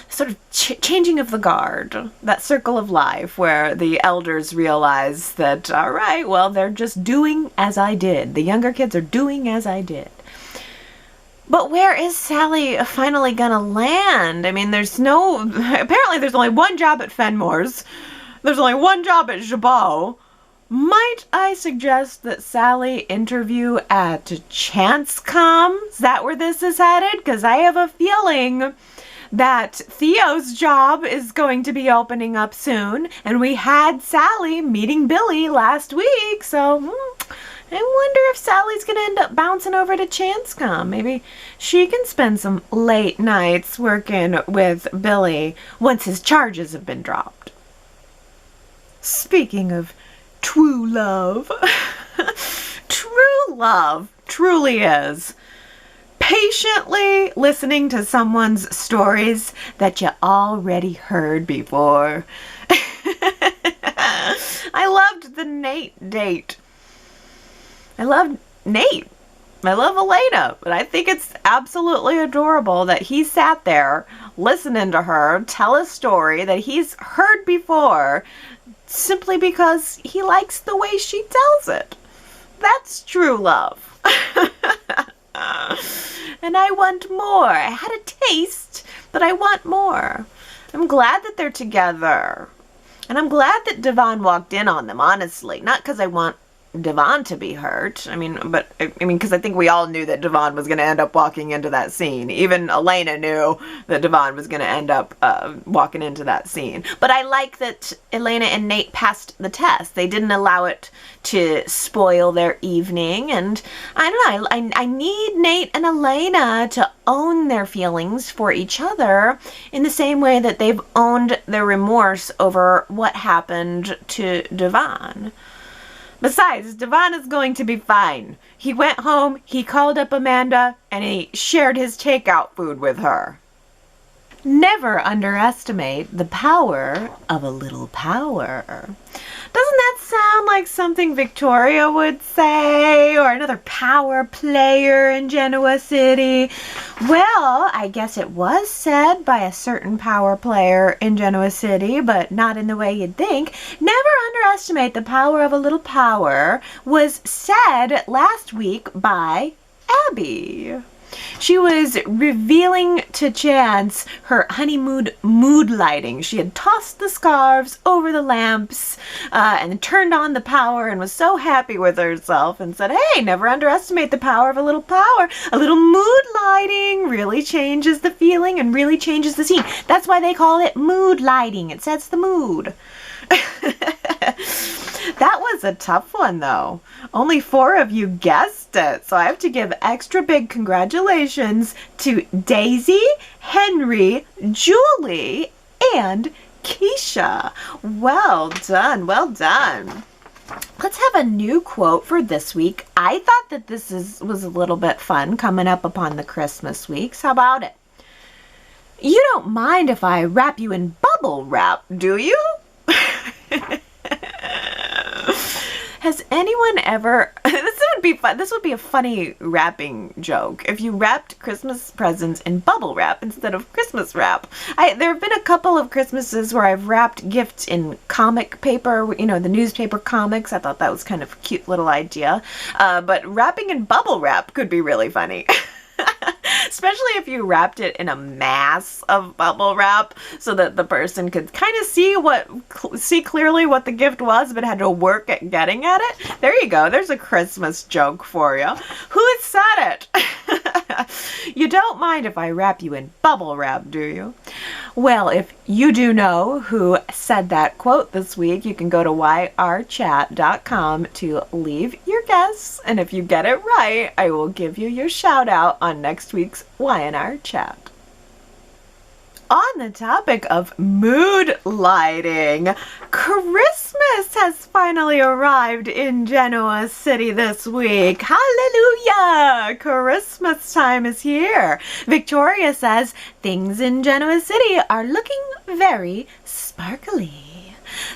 [SPEAKER 1] sort of changing of the guard, that circle of life where the elders realize that, all right, well, they're just doing as I did. The younger kids are doing as I did. But where is Sally finally gonna land? I mean, apparently there's only one job at Fenmore's. There's only one job at Jabot. Might I suggest that Sally interview at Chancecom? Is that where this is headed? Because I have a feeling that Theo's job is going to be opening up soon, and we had Sally meeting Billy last week, so I wonder if Sally's going to end up bouncing over to Chancecom. Maybe she can spend some late nights working with Billy once his charges have been dropped. Speaking of true love, true love truly is patiently listening to someone's stories that you already heard before. I loved the Nate date. I love Nate. I love Elena, but I think it's absolutely adorable that he sat there listening to her tell a story that he's heard before simply because he likes the way she tells it. That's true love. And I want more. I had a taste, but I want more. I'm glad that they're together. And I'm glad that Devon walked in on them, honestly. Not because I want Devon to be hurt. Because I think we all knew that Devon was going to end up walking into that scene. Even Elena knew that Devon was going to end up walking into that scene. But I like that Elena and Nate passed the test. They didn't allow it to spoil their evening. And I don't know, I need Nate and Elena to own their feelings for each other in the same way that they've owned their remorse over what happened to Devon. Besides, Devon is going to be fine. He went home, he called up Amanda, and he shared his takeout food with her. Never underestimate the power of a little power. Doesn't that sound like something Victoria would say? Or another power player in Genoa City? Well, I guess it was said by a certain power player in Genoa City, but not in the way you'd think. Never underestimate the power of a little power was said last week by Abby. She was revealing to Chance her honeymoon mood lighting. She had tossed the scarves over the lamps and turned on the power and was so happy with herself and said, hey, never underestimate the power of a little power. A little mood lighting really changes the feeling and really changes the scene. That's why they call it mood lighting. It sets the mood. That was a tough one, though. Only 4 of you guessed it, so I have to give extra big congratulations to Daisy, Henry, Julie, and Keisha. Well done, well done. Let's have a new quote for this week. I thought that this was a little bit fun coming up upon the Christmas weeks. How about it? You don't mind if I wrap you in bubble wrap, do you? Has anyone ever, this would be fun, this would be a funny wrapping joke if you wrapped Christmas presents in bubble wrap instead of Christmas wrap. There have been a couple of Christmases where I've wrapped gifts in comic paper, you know, the newspaper comics. I thought that was kind of a cute little idea. But wrapping in bubble wrap could be really funny. Especially if you wrapped it in a mass of bubble wrap so that the person could kind of see clearly what the gift was but had to work at getting at it. There you go. There's a Christmas joke for you. Who said it? You don't mind if I wrap you in bubble wrap, do you? Well, if you do know who said that quote this week, you can go to yrchat.com to leave your guess. And if you get it right, I will give you your shout out on next week's Y&R Chat. On the topic of mood lighting, Christmas has finally arrived in Genoa City this week. Hallelujah! Christmas time is here. Victoria says things in Genoa City are looking very sparkly.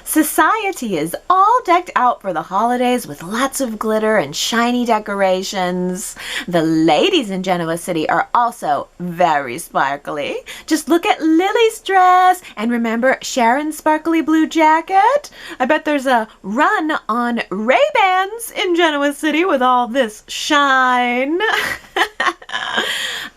[SPEAKER 1] Society is all decked out for the holidays with lots of glitter and shiny decorations. The ladies in Genoa City are also very sparkly. Just look at Lily's dress and remember Sharon's sparkly blue jacket. I bet there's a run on Ray-Bans in Genoa City with all this shine.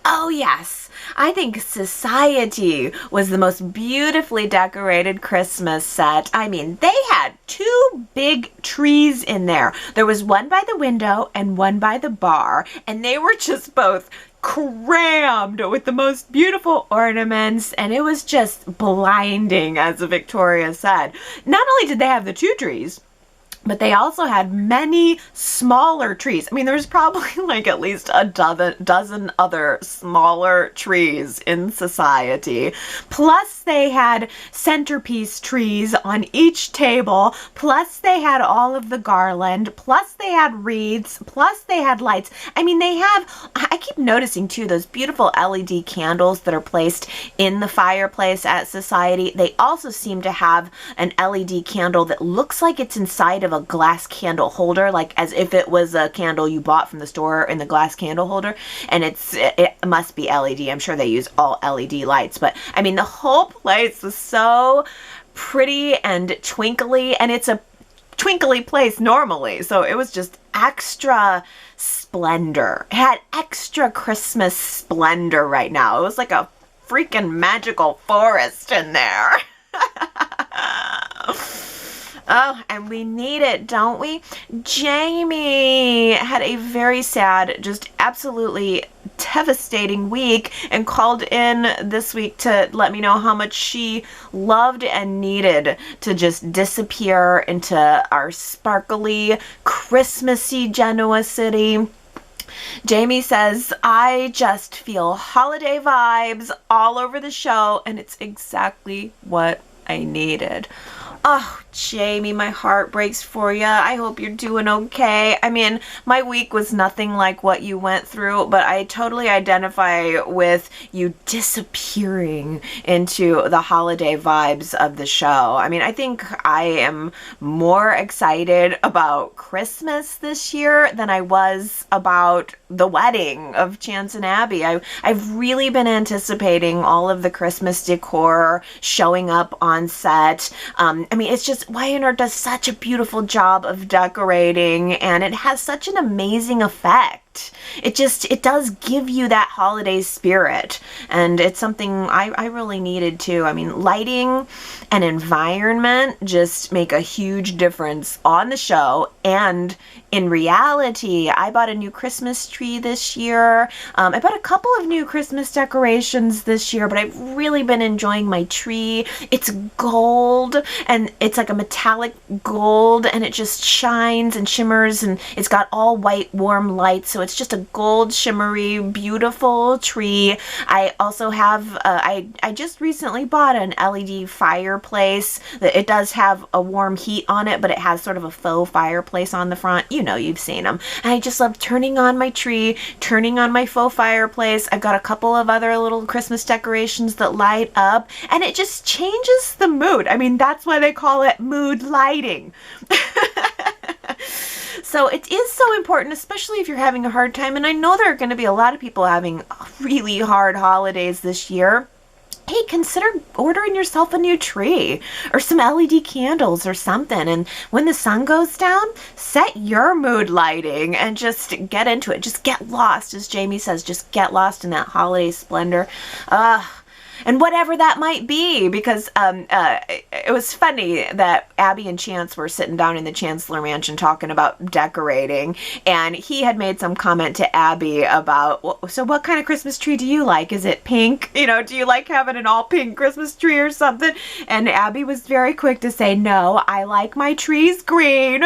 [SPEAKER 1] Oh yes. I think Society was the most beautifully decorated Christmas set. I mean, they had 2 big trees in there. There was one by the window and one by the bar, and they were just both crammed with the most beautiful ornaments, and it was just blinding, as Victoria said. Not only did they have the 2 trees, but they also had many smaller trees. I mean, there's probably like at least a dozen other smaller trees in Society. Plus they had centerpiece trees on each table. Plus they had all of the garland. Plus they had wreaths. Plus they had lights. I mean, I keep noticing too, those beautiful LED candles that are placed in the fireplace at Society. They also seem to have an LED candle that looks like it's inside of a glass candle holder, like as if it was a candle you bought from the store in the glass candle holder, and it must be LED. I'm sure they use all LED lights, but I mean the whole place was so pretty and twinkly, and it's a twinkly place normally, so it was just extra splendor. It had extra Christmas splendor right now. It was like a freaking magical forest in there. Oh, and we need it, don't we? Jamie had a very sad, just absolutely devastating week and called in this week to let me know how much she loved and needed to just disappear into our sparkly, Christmassy Genoa City. Jamie says, I just feel holiday vibes all over the show, and it's exactly what I needed. Oh, Jamie, my heart breaks for you. I hope you're doing okay. I mean, my week was nothing like what you went through, but I totally identify with you disappearing into the holiday vibes of the show. I mean, I think I am more excited about Christmas this year than I was about the wedding of Chance and Abby. I've really been anticipating all of the Christmas decor showing up on set. I mean, it's just, Y&R does such a beautiful job of decorating, and it has such an amazing effect. It does give you that holiday spirit, and it's something I really needed too. I mean, lighting and environment just make a huge difference on the show and in reality. I bought a new Christmas tree this year. I bought a couple of new Christmas decorations this year, but I've really been enjoying my tree. It's gold, and it's like a metallic gold, and it just shines and shimmers, and it's got all white warm lights, so it's just a gold shimmery beautiful tree. I also have I just recently bought an LED fireplace. It does have a warm heat on it, but it has sort of a faux fireplace on the front. You know, you've seen them. And I just love turning on my tree, turning on my faux fireplace. I've got a couple of other little Christmas decorations that light up, and it just changes the mood. I mean, that's why they call it mood lighting. So it is so important, especially if you're having a hard time. And I know there are going to be a lot of people having really hard holidays this year. Hey, consider ordering yourself a new tree or some LED candles or something. And when the sun goes down, set your mood lighting and just get into it. Just get lost, as Jamie says, just get lost in that holiday splendor. And whatever that might be, because it was funny that Abby and Chance were sitting down in the Chancellor Mansion talking about decorating, and he had made some comment to Abby about, so what kind of Christmas tree do you like? Is it pink? You know, do you like having an all pink Christmas tree or something? And Abby was very quick to say, no, I like my trees green.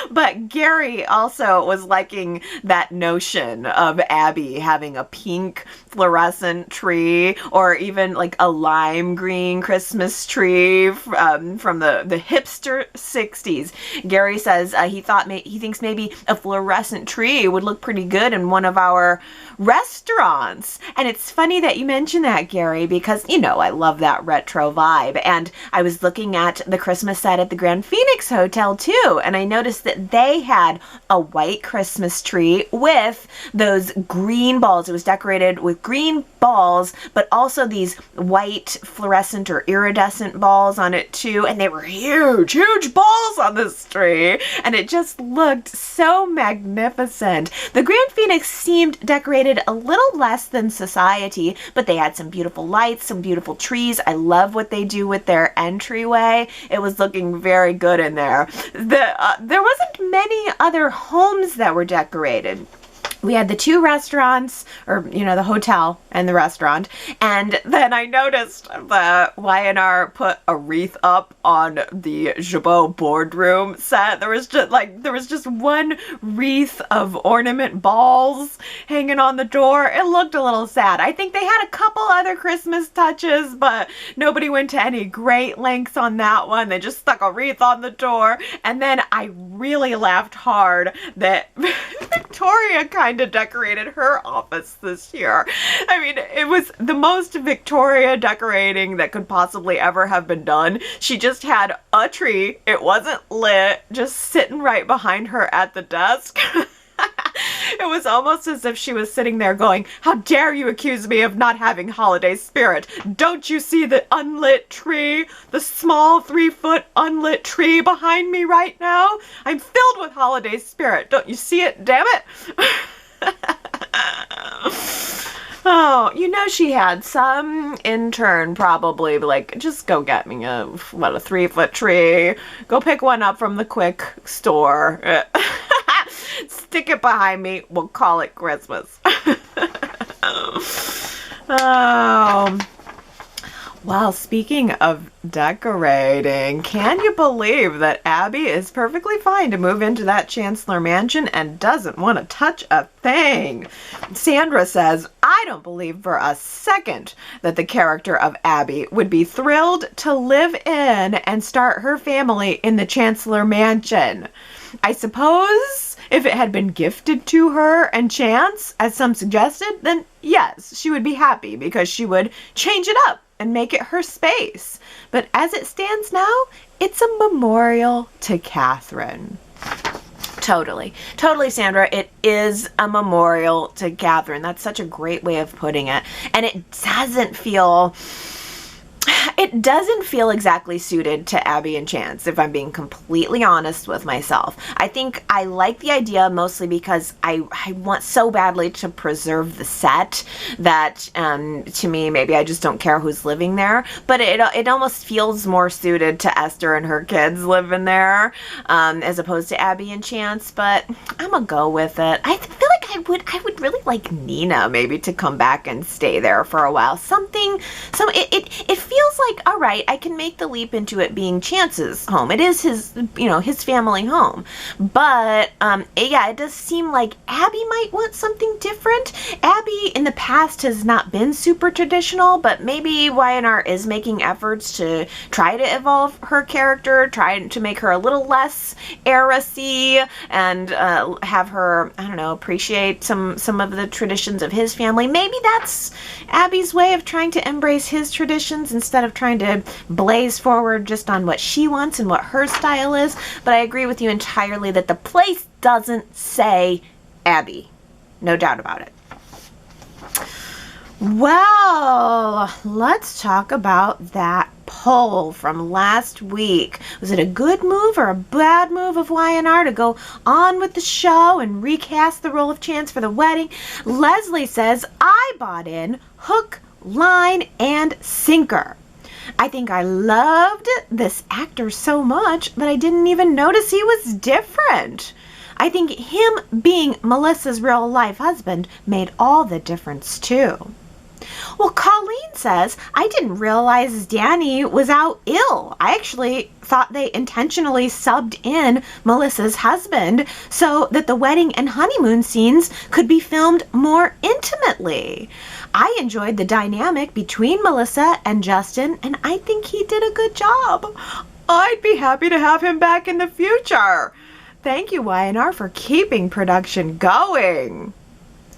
[SPEAKER 1] But Gary also was liking that notion of Abby having a pink fluorescent tree, or even like a lime green Christmas tree from the hipster 60s. Gary says he thinks maybe a fluorescent tree would look pretty good in one of our restaurants. And it's funny that you mention that, Gary, because, you know, I love that retro vibe. And I was looking at the Christmas set at the Grand Phoenix Hotel too, and I noticed that they had a white Christmas tree with those green balls. It was decorated with green balls, but also these white fluorescent or iridescent balls on it too. And they were huge, huge balls on this tree. And it just looked so magnificent. The Grand Phoenix seemed decorated a little less than Society, but they had some beautiful lights, some beautiful trees. I love what they do with their entryway. It was looking very good in there. There wasn't many other homes that were decorated. We had the two restaurants, or, you know, the hotel and the restaurant. And then I noticed that Y&R put a wreath up on the Jabot boardroom set. There was just one wreath of ornament balls hanging on the door. It looked a little sad. I think they had a couple other Christmas touches, but nobody went to any great lengths on that one. They just stuck a wreath on the door. And then I really laughed hard that Victoria kind of decorated her office this year. I mean, it was the most Victoria decorating that could possibly ever have been done. She just had a tree. It wasn't lit, just sitting right behind her at the desk. It was almost as if she was sitting there going, how dare you accuse me of not having holiday spirit? Don't you see the unlit tree? The small 3-foot unlit tree behind me right now? I'm filled with holiday spirit. Don't you see it? Damn it. Oh, she had some intern probably like, just go get me a 3-foot tree. Go pick one up from the quick store. Stick it behind me. We'll call it Christmas. Oh. Well, speaking of decorating, can you believe that Abby is perfectly fine to move into that Chancellor mansion and doesn't want to touch a thing? Sandra says, I don't believe for a second that the character of Abby would be thrilled to live in and start her family in the Chancellor mansion. I suppose if it had been gifted to her and Chance, as some suggested, then yes, she would be happy because she would change it up and make it her space. But as it stands now, it's a memorial to Catherine. Totally, Sandra. It is a memorial to Catherine. That's such a great way of putting it. And it doesn't feel exactly suited to Abby and Chance, if I'm being completely honest with myself. I think I like the idea mostly because I want so badly to preserve the set that to me, maybe I just don't care who's living there. But it almost feels more suited to Esther and her kids living there as opposed to Abby and Chance. But I'm gonna go with it. I feel like I would really like Nina maybe to come back and stay there for a while. It feels like, all right, I can make the leap into it being Chance's home. It is his family home. But yeah, it does seem like Abby might want something different. Abby in the past has not been super traditional, but maybe Y&R is making efforts to try to evolve her character, try to make her a little less heiressy and have her, I don't know, appreciate some of the traditions of his family. Maybe that's Abby's way of trying to embrace his traditions instead of trying to blaze forward just on what she wants and what her style is. But I agree with you entirely that the place doesn't say Abby. No doubt about it. Well, let's talk about that poll from last week. Was it a good move or a bad move of Y&R to go on with the show and recast the role of Chance for the wedding? Leslie says, I bought in hook, line, and sinker. I think I loved this actor so much that I didn't even notice he was different. I think him being Melissa's real life husband made all the difference too. Well, Colleen says, I didn't realize Danny was out ill. I actually thought they intentionally subbed in Melissa's husband so that the wedding and honeymoon scenes could be filmed more intimately. I enjoyed the dynamic between Melissa and Justin, and I think he did a good job. I'd be happy to have him back in the future. Thank you, Y&R, for keeping production going.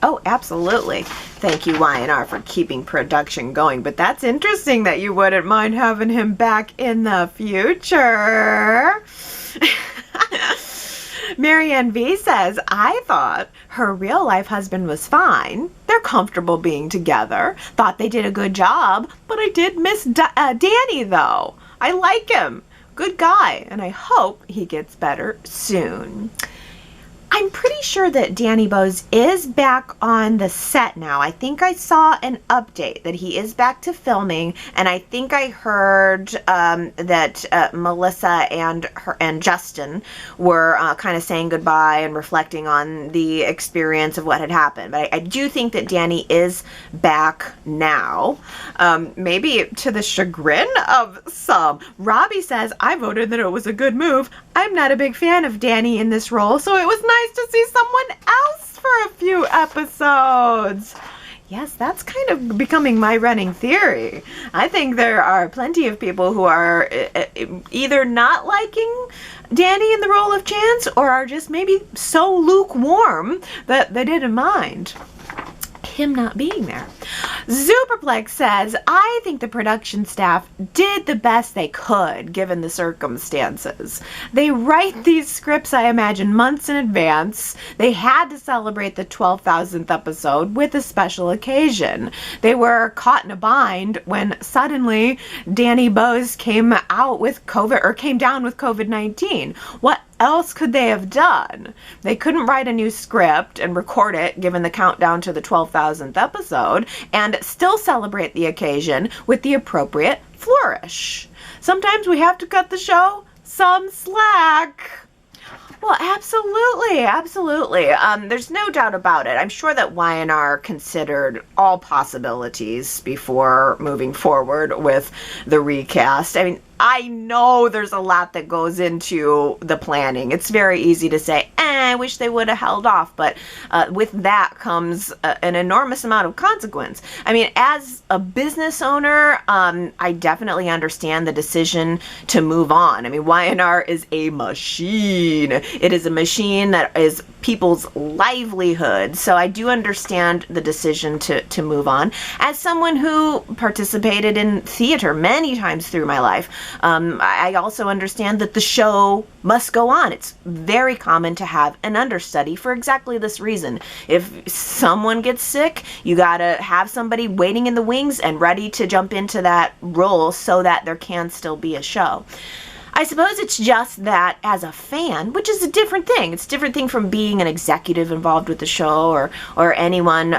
[SPEAKER 1] Oh, absolutely. Thank you, Y&R, for keeping production going. But that's interesting that you wouldn't mind having him back in the future. Marianne V says, I thought her real life husband was fine. They're comfortable being together. Thought they did a good job. But I did miss Danny, though. I like him. Good guy. And I hope he gets better soon. I'm pretty sure that Danny Bowes is back on the set now. I think I saw an update that he is back to filming, and I think I heard that Melissa and Justin were kind of saying goodbye and reflecting on the experience of what had happened. But I do think that Danny is back now, maybe to the chagrin of some. Robbie says, I voted that it was a good move. I'm not a big fan of Danny in this role, so it was nice to see someone else for a few episodes. Yes, that's kind of becoming my running theory. I think there are plenty of people who are either not liking Danny in the role of Chance or are just maybe so lukewarm that they didn't mind him not being there. Superplex says, I think the production staff did the best they could given the circumstances. They write these scripts, I imagine, months in advance. They had to celebrate the 12,000th episode with a special occasion. They were caught in a bind when suddenly Danny Bowes came down with COVID-19. What else could they have done? They couldn't write a new script and record it given the countdown to the 12,000th episode and still celebrate the occasion with the appropriate flourish. Sometimes we have to cut the show some slack. Well, absolutely, absolutely. There's no doubt about it. I'm sure that Y&R considered all possibilities before moving forward with the recast. I mean, I know there's a lot that goes into the planning. It's very easy to say, I wish they would have held off, but with that comes an enormous amount of consequence. I mean, as a business owner, I definitely understand the decision to move on. I mean, Y&R is a machine. It is a machine that is people's livelihood. So I do understand the decision to move on. As someone who participated in theater many times through my life, I also understand that the show must go on. It's very common to have an understudy for exactly this reason. If someone gets sick, you gotta have somebody waiting in the wings and ready to jump into that role so that there can still be a show. I suppose it's just that as a fan, which is a different thing. It's a different thing from being an executive involved with the show or anyone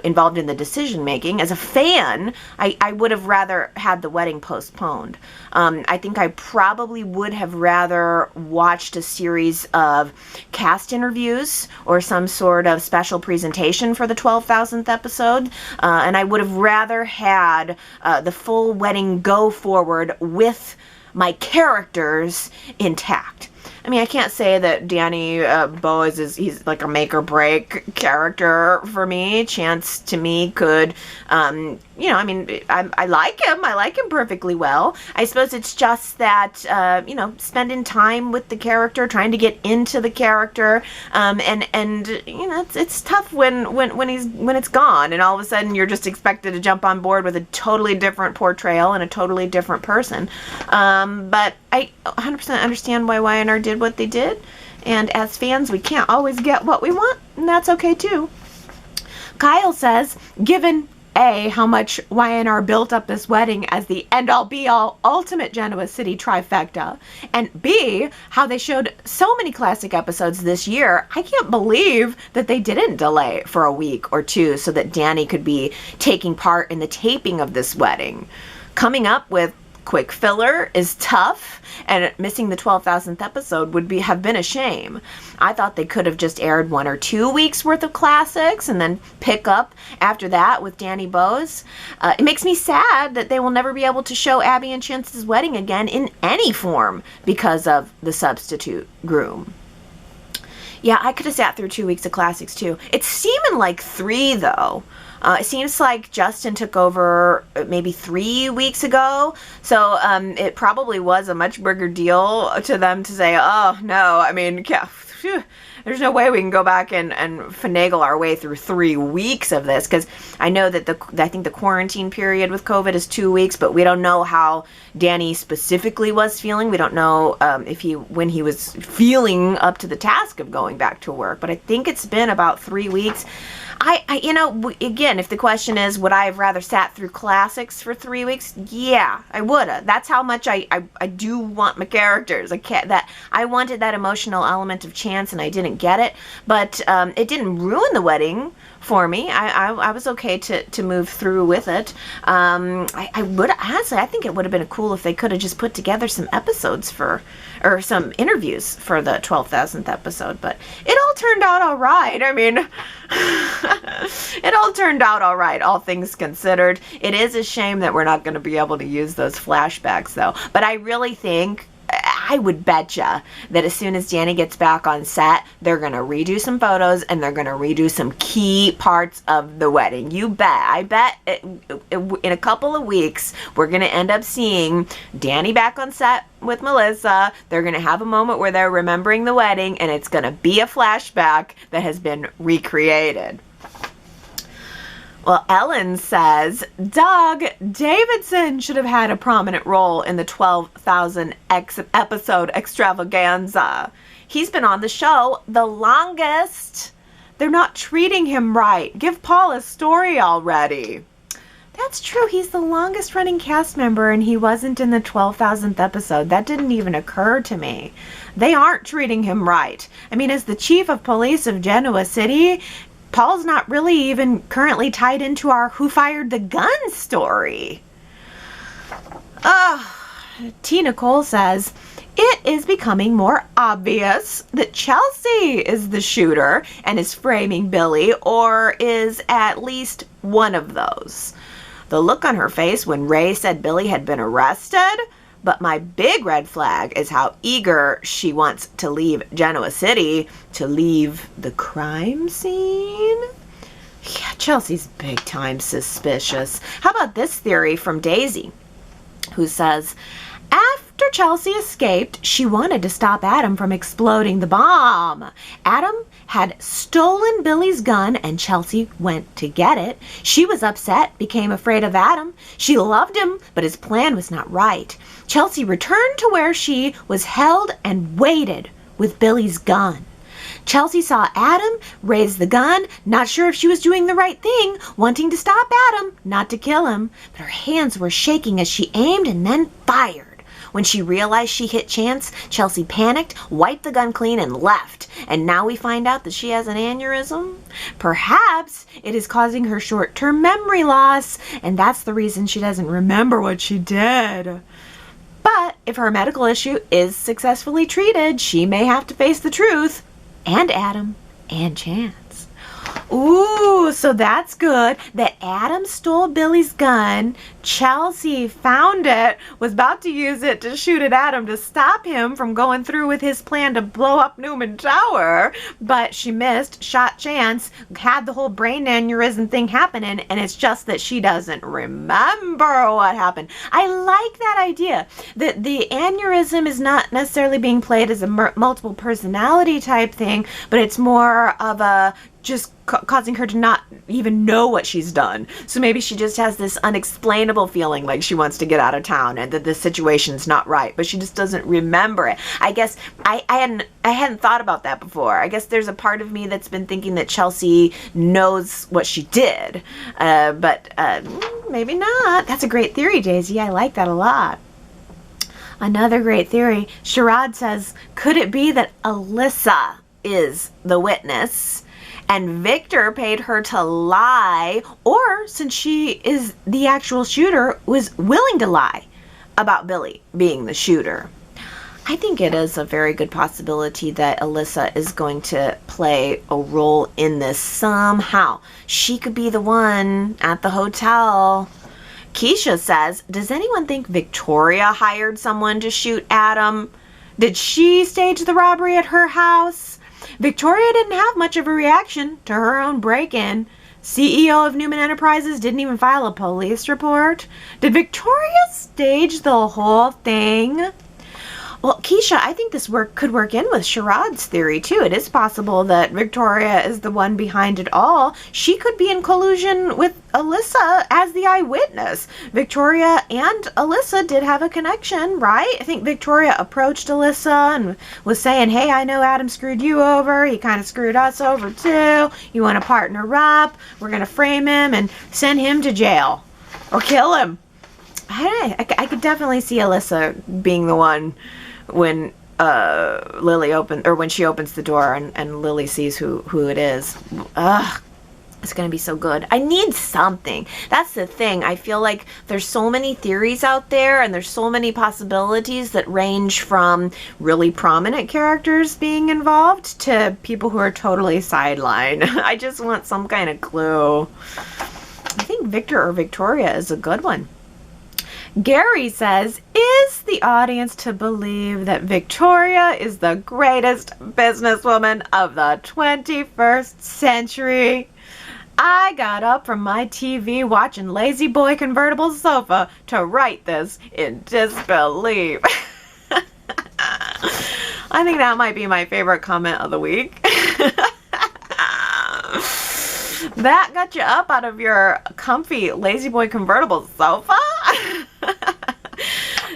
[SPEAKER 1] involved in the decision making. As a fan, I would have rather had the wedding postponed. I think I probably would have rather watched a series of cast interviews or some sort of special presentation for the 12,000th episode. And I would have rather had the full wedding go forward with my characters intact. I mean, I can't say that Danny Boaz he's like a make or break character for me. Chance to me could, I like him. I like him perfectly well. I suppose it's just that, spending time with the character, trying to get into the character, it's tough when it's gone, and all of a sudden you're just expected to jump on board with a totally different portrayal and a totally different person. But I 100% understand why Y&R did what they did, and as fans we can't always get what we want, and that's okay too. Kyle says, given A, how much Y&R built up this wedding as the end-all be-all ultimate Genoa City trifecta, and B, how they showed so many classic episodes this year, I can't believe that they didn't delay for a week or two so that Danny could be taking part in the taping of this wedding. Coming up with quick filler is tough, and missing the 12,000th episode would have been a shame. I thought they could have just aired 1 or 2 weeks worth of classics and then pick up after that with Danny Boaz. It makes me sad that they will never be able to show Abby and Chance's wedding again in any form because of the substitute groom. Yeah, I could have sat through 2 weeks of classics too. It's seeming like 3 though. It seems like Justin took over maybe 3 weeks ago, so it probably was a much bigger deal to them to say, oh, no, I mean, yeah, there's no way we can go back and finagle our way through 3 weeks of this, because I know that I think the quarantine period with COVID is 2 weeks, but we don't know how Danny specifically was feeling. We don't know when he was feeling up to the task of going back to work, but I think it's been about 3 weeks. Again, if the question is, would I have rather sat through classics for 3 weeks? Yeah, I would have. That's how much I do want my characters. I wanted that emotional element of Chance, and I didn't get it. But it didn't ruin the wedding for me. I was okay to move through with it. I would honestly, I think it would have been cool if they could have just put together some episodes or some interviews for the 12,000th episode. But it all turned out all right. I mean, it all turned out all right, all things considered. It is a shame that we're not going to be able to use those flashbacks, though. But I really think, I would betcha that as soon as Danny gets back on set, they're going to redo some photos and they're going to redo some key parts of the wedding. You bet. I bet in a couple of weeks, we're going to end up seeing Danny back on set with Melissa. They're going to have a moment where they're remembering the wedding, and it's going to be a flashback that has been recreated. Well, Ellen says, Doug Davidson should have had a prominent role in the 12,000 episode extravaganza. He's been on the show the longest. They're not treating him right. Give Paul a story already. That's true. He's the longest running cast member, and he wasn't in the 12,000th episode. That didn't even occur to me. They aren't treating him right. I mean, as the chief of police of Genoa City, Paul's not really even currently tied into our Who Fired the Gun story. T. Nicole says, it is becoming more obvious that Chelsea is the shooter and is framing Billy, or is at least one of those. The look on her face when Ray said Billy had been arrested, but my big red flag is how eager she wants to leave Genoa City, to leave the crime scene. Yeah, Chelsea's big time suspicious. How about this theory from Daisy, who says, after Chelsea escaped, she wanted to stop Adam from exploding the bomb. Adam had stolen Billy's gun and Chelsea went to get it. She was upset, became afraid of Adam. She loved him, but his plan was not right. Chelsea returned to where she was held and waited with Billy's gun. Chelsea saw Adam raise the gun, not sure if she was doing the right thing, wanting to stop Adam, not to kill him, but her hands were shaking as she aimed and then fired. When she realized she hit Chance, Chelsea panicked, wiped the gun clean, and left. And now we find out that she has an aneurysm. Perhaps it is causing her short-term memory loss, and that's the reason she doesn't remember what she did. But if her medical issue is successfully treated, she may have to face the truth, and Adam, and Chance. Ooh, so that's good that Adam stole Billy's gun. Chelsea found it, was about to use it to shoot at Adam to stop him from going through with his plan to blow up Newman Tower, but she missed, shot Chance, had the whole brain aneurysm thing happening, and it's just that she doesn't remember what happened. I like that idea, that the aneurysm is not necessarily being played as a multiple personality type thing, but it's more of a just causing her to not even know what she's done. So maybe she just has this unexplainable feeling like she wants to get out of town and that the situation's not right, but she just doesn't remember it. I guess I hadn't thought about that before. I guess there's a part of me that's been thinking that Chelsea knows what she did, but maybe not. That's a great theory, Daisy. I like that a lot. Another great theory. Sherrod says, could it be that Alyssa is the witness and Victor paid her to lie, or since she is the actual shooter, was willing to lie about Billy being the shooter? I think it is a very good possibility that Alyssa is going to play a role in this somehow. She could be the one at the hotel. Keisha says, does anyone think Victoria hired someone to shoot Adam? Did she stage the robbery at her house? Victoria didn't have much of a reaction to her own break-in. CEO of Newman Enterprises didn't even file a police report. Did Victoria stage the whole thing? Well, Keisha, I think this could work in with Sherrod's theory, too. It is possible that Victoria is the one behind it all. She could be in collusion with Alyssa as the eyewitness. Victoria and Alyssa did have a connection, right? I think Victoria approached Alyssa and was saying, hey, I know Adam screwed you over. He kind of screwed us over, too. You want to partner up? We're going to frame him and send him to jail or kill him. I could definitely see Alyssa being the one when when she opens the door and Lily sees who it is. Ugh, it's gonna be so good. I need something. That's the thing. I feel like there's so many theories out there and there's so many possibilities that range from really prominent characters being involved to people who are totally sidelined. I just want some kind of clue. I think Victor or Victoria is a good one. Gary says, is the audience to believe that Victoria is the greatest businesswoman of the 21st century? I got up from my TV watching Lazy Boy Convertible Sofa to write this in disbelief. I think that might be my favorite comment of the week. That got you up out of your comfy Lazy Boy Convertible Sofa?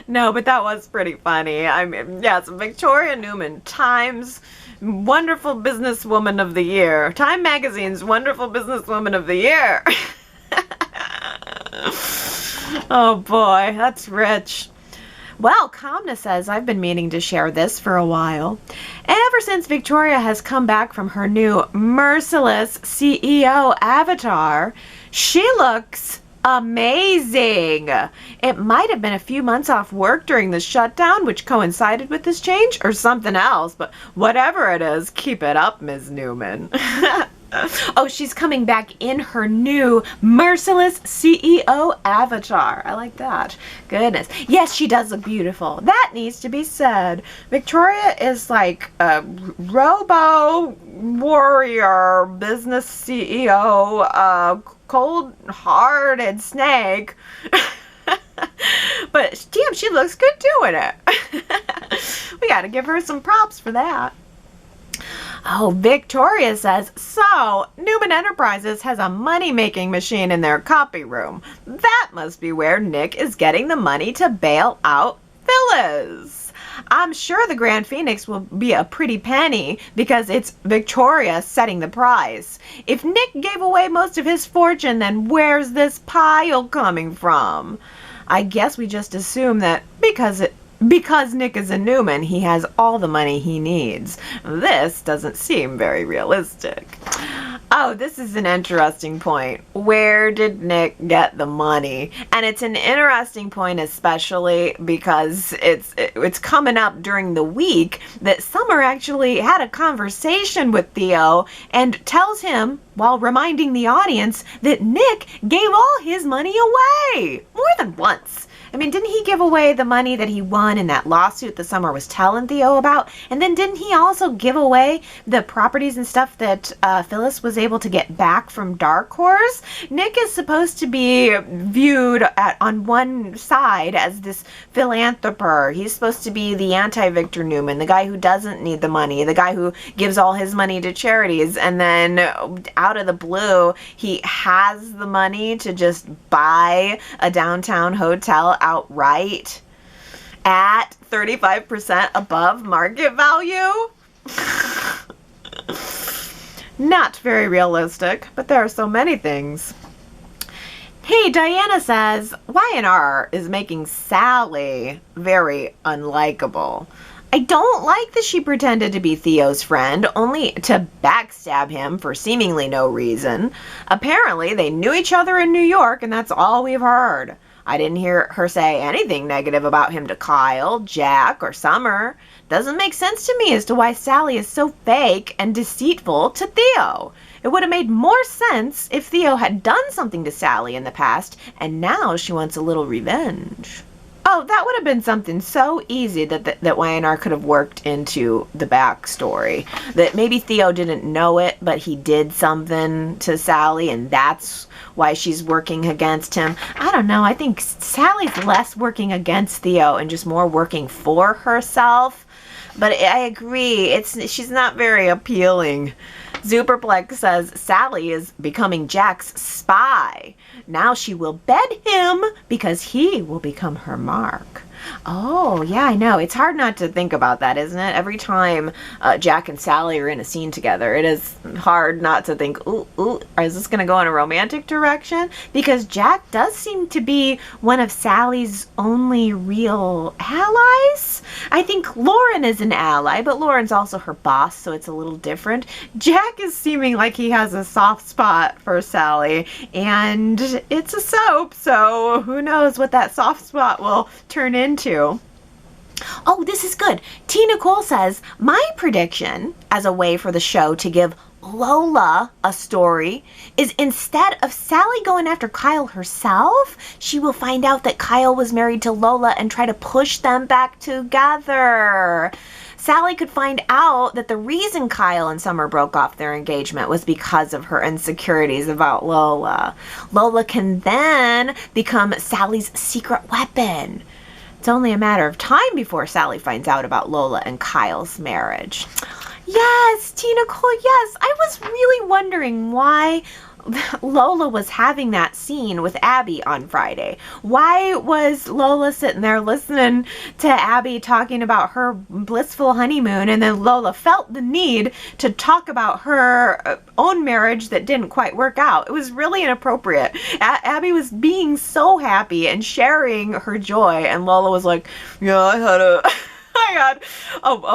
[SPEAKER 1] No, but that was pretty funny. I mean, yes, Victoria Newman, Time's Wonderful Businesswoman of the Year. Time Magazine's Wonderful Businesswoman of the Year. Oh boy, that's rich. Well, Kamna says, I've been meaning to share this for a while. Ever since Victoria has come back from her new merciless CEO avatar, she looks amazing. It might have been a few months off work during the shutdown, which coincided with this change, or something else, but whatever it is, keep it up, Ms. Newman. Oh, she's coming back in her new merciless CEO avatar. I like that. Goodness. Yes, she does look beautiful. That needs to be said. Victoria is like a robo warrior business CEO, cold-hearted snake. But damn, she looks good doing it. We got to give her some props for that. Oh, Victoria says, so Newman Enterprises has a money-making machine in their copy room. That must be where Nick is getting the money to bail out Phyllis. I'm sure the Grand Phoenix will be a pretty penny because it's Victoria setting the price. If Nick gave away most of his fortune, then where's this pile coming from? I guess we just assume that because Nick is a Newman, he has all the money he needs. This doesn't seem very realistic. Oh, this is an interesting point. Where did Nick get the money? And it's an interesting point especially because it's coming up during the week that Summer actually had a conversation with Theo and tells him, while reminding the audience, that Nick gave all his money away. More than once. I mean, didn't he give away the money that he won in that lawsuit that Summer was telling Theo about? And then didn't he also give away the properties and stuff that Phyllis was able to get back from Dark Horse? Nick is supposed to be viewed on one side as this philanthropist. He's supposed to be the anti-Victor Newman, the guy who doesn't need the money, the guy who gives all his money to charities. And then out of the blue, he has the money to just buy a downtown hotel outright at 35% above market value. Not very realistic, but there are so many things. Hey, Diana says, Y&R is making Sally very unlikable. I don't like that she pretended to be Theo's friend, only to backstab him for seemingly no reason. Apparently, they knew each other in New York, and that's all we've heard. I didn't hear her say anything negative about him to Kyle, Jack, or Summer. Doesn't make sense to me as to why Sally is so fake and deceitful to Theo. It would have made more sense if Theo had done something to Sally in the past, and now she wants a little revenge. Oh, that would have been something so easy that Y&R could have worked into the backstory. That maybe Theo didn't know it, but he did something to Sally, and that's why she's working against him. I don't know. I think Sally's less working against Theo and just more working for herself. But I agree. She's not very appealing. Superplex says Sally is becoming Jack's spy. Now she will bed him because he will become her mark. Oh, yeah, I know. It's hard not to think about that, isn't it? Every time Jack and Sally are in a scene together, it is hard not to think, ooh, is this going to go in a romantic direction? Because Jack does seem to be one of Sally's only real allies. I think Lauren is an ally, but Lauren's also her boss, so it's a little different. Jack is seeming like he has a soft spot for Sally, and it's a soap, so who knows what that soft spot will turn into. Oh, this is good. Tina Cole says, my prediction as a way for the show to give Lola a story is instead of Sally going after Kyle herself, she will find out that Kyle was married to Lola and try to push them back together. Sally could find out that the reason Kyle and Summer broke off their engagement was because of her insecurities about Lola. Lola can then become Sally's secret weapon. It's only a matter of time before Sally finds out about Lola and Kyle's marriage. Yes, Tina Cole, yes. I was really wondering why Lola was having that scene with Abby on Friday? Why was Lola sitting there listening to Abby talking about her blissful honeymoon, and then Lola felt the need to talk about her own marriage that didn't quite work out? It was really inappropriate. Abby was being so happy and sharing her joy, and Lola was like, yeah, I had a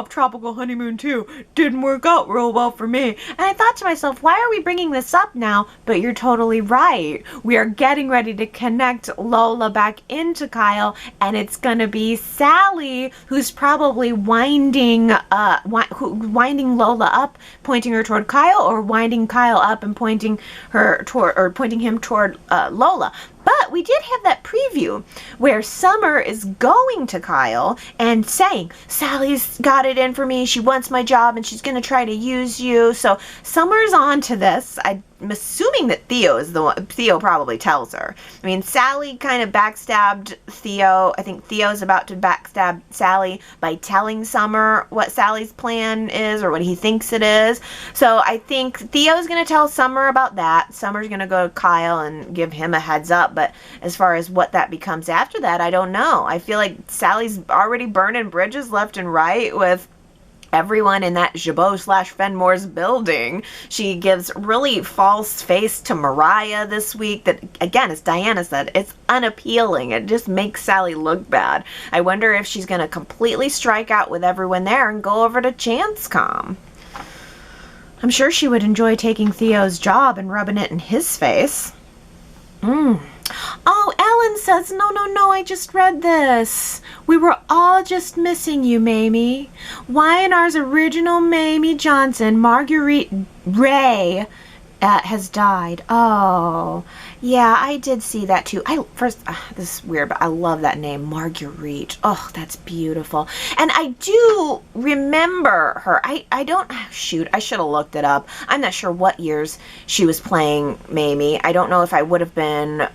[SPEAKER 1] tropical honeymoon too. Didn't work out real well for me. And I thought to myself, why are we bringing this up now? But you're totally right. We are getting ready to connect Lola back into Kyle, and it's going to be Sally who's probably winding Lola up, pointing her toward Kyle, or winding Kyle up and pointing him toward Lola. But we did have that preview where Summer is going to Kyle and saying, Sally's got it in for me. She wants my job and she's going to try to use you. So Summer's on to this. I'm assuming that Theo is the one. Theo probably tells her. I mean, Sally kind of backstabbed Theo. I think Theo's about to backstab Sally by telling Summer what Sally's plan is, or what he thinks it is. So I think Theo's going to tell Summer about that. Summer's going to go to Kyle and give him a heads up. But as far as what that becomes after that, I don't know. I feel like Sally's already burning bridges left and right with everyone in that Jabot / Fenmore's building. She gives really false face to Mariah this week that, again, as Diana said, it's unappealing. It just makes Sally look bad. I wonder if she's going to completely strike out with everyone there and go over to Chancecom. I'm sure she would enjoy taking Theo's job and rubbing it in his face. Oh, Ellen says, no, I just read this. We were all just missing you, Mamie. Y&R's original Mamie Johnson, Marguerite Ray, has died. Oh, yeah, I did see that too. This is weird, but I love that name, Marguerite. Oh, that's beautiful. And I do remember her. Shoot, I should have looked it up. I'm not sure what years she was playing Mamie. I don't know if I would have been,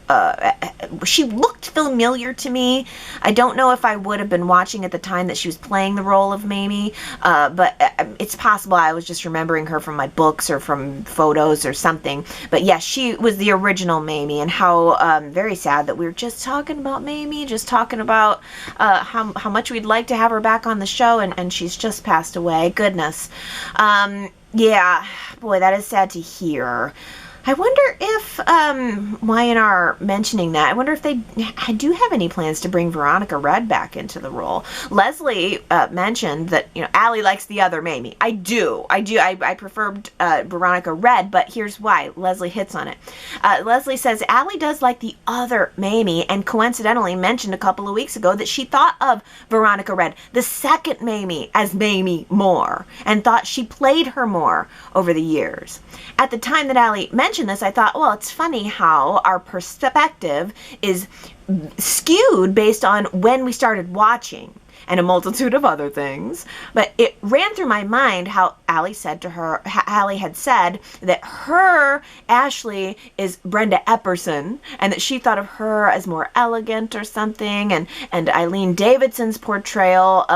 [SPEAKER 1] she looked familiar to me. I don't know if I would have been watching at the time that she was playing the role of Mamie, but it's possible I was just remembering her from my books or from photos or something. But yes, she was the original Mamie, and how very sad that we were just talking about Mamie, just talking about how much we'd like to have her back on the show, and she's just passed away. Goodness. Yeah, boy, that is sad to hear. I wonder if Y&R mentioning that, I wonder if they do have any plans to bring Veronica Red back into the role. Leslie mentioned that, Allie likes the other Mamie. I do. I preferred Veronica Red, but here's why. Leslie hits on it. Leslie says Allie does like the other Mamie, and coincidentally mentioned a couple of weeks ago that she thought of Veronica Red, the second Mamie, as Mamie more, and thought she played her more over the years. At the time that Allie mentioned this, I thought, well, it's funny how our perspective is skewed based on when we started watching and a multitude of other things. But it ran through my mind how Allie had said that her Ashley is Brenda Epperson, and that she thought of her as more elegant or something, and Eileen Davidson's portrayal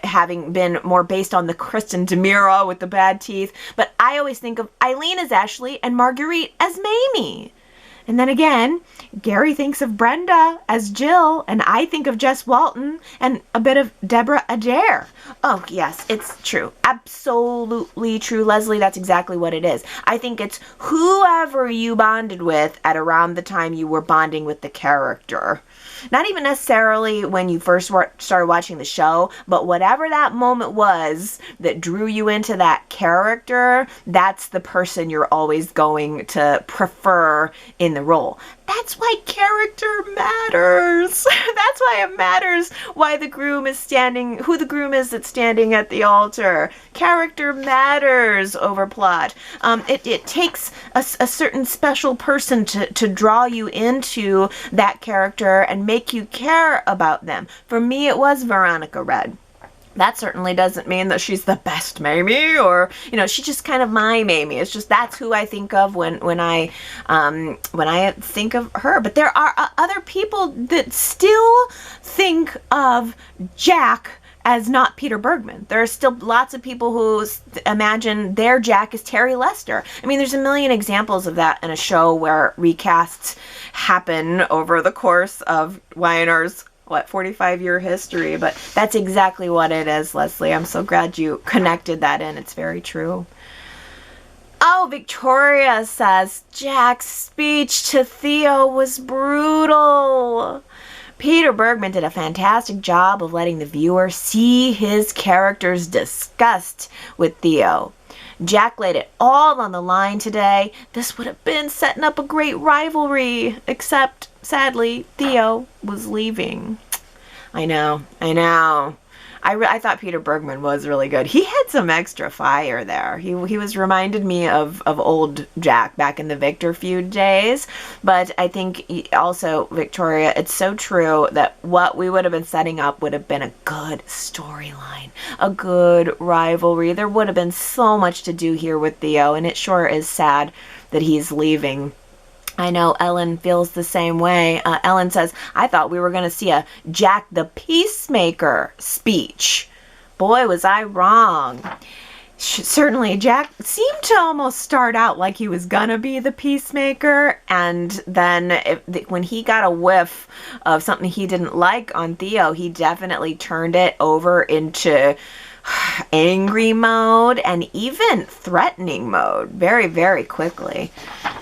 [SPEAKER 1] having been more based on the Kristen DeMira with the bad teeth. But I always think of Eileen as Ashley and Marguerite as Mamie. And then again, Gary thinks of Brenda as Jill, and I think of Jess Walton and a bit of Deborah Adair. Oh, yes, it's true. Absolutely true, Leslie. That's exactly what it is. I think it's whoever you bonded with at around the time you were bonding with the character. Not even necessarily when you first started watching the show, but whatever that moment was that drew you into that character, that's the person you're always going to prefer in the role. That's why character matters. That's why it matters why the groom is standing, who the groom is that's standing at the altar. Character matters over plot. It takes a certain special person to draw you into that character and make you care about them. For me, it was Veronica Red. That certainly doesn't mean that she's the best Mamie, or, she's just kind of my Mamie. It's just that's who I think of when I think of her. But there are other people that still think of Jack as not Peter Bergman. There are still lots of people who imagine their Jack is Terry Lester. I mean, there's a million examples of that in a show where recasts happen over the course of Y&R's 45-year history, but that's exactly what it is, Leslie. I'm so glad you connected that in. It's very true. Oh, Victoria says, Jack's speech to Theo was brutal. Peter Bergman did a fantastic job of letting the viewer see his character's disgust with Theo. Jack laid it all on the line today. This would have been setting up a great rivalry, except, sadly, Theo was leaving. I know. I thought Peter Bergman was really good. He had some extra fire there. He was reminded me of old Jack back in the Victor feud days. But I think also, Victoria, it's so true that what we would have been setting up would have been a good storyline, a good rivalry. There would have been so much to do here with Theo, and it sure is sad that he's leaving. I know Ellen feels the same way. Ellen says, I thought we were going to see a Jack the Peacemaker speech. Boy, was I wrong. Certainly, Jack seemed to almost start out like he was going to be the peacemaker, and then when he got a whiff of something he didn't like on Theo, he definitely turned it over into angry mode and even threatening mode very, very quickly.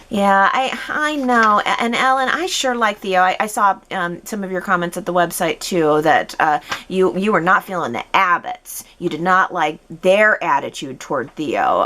[SPEAKER 1] Yeah, I know. And Ellen, I sure like Theo. I saw some of your comments at the website too, that you were not feeling the Abbotts. You did not like their attitude toward Theo.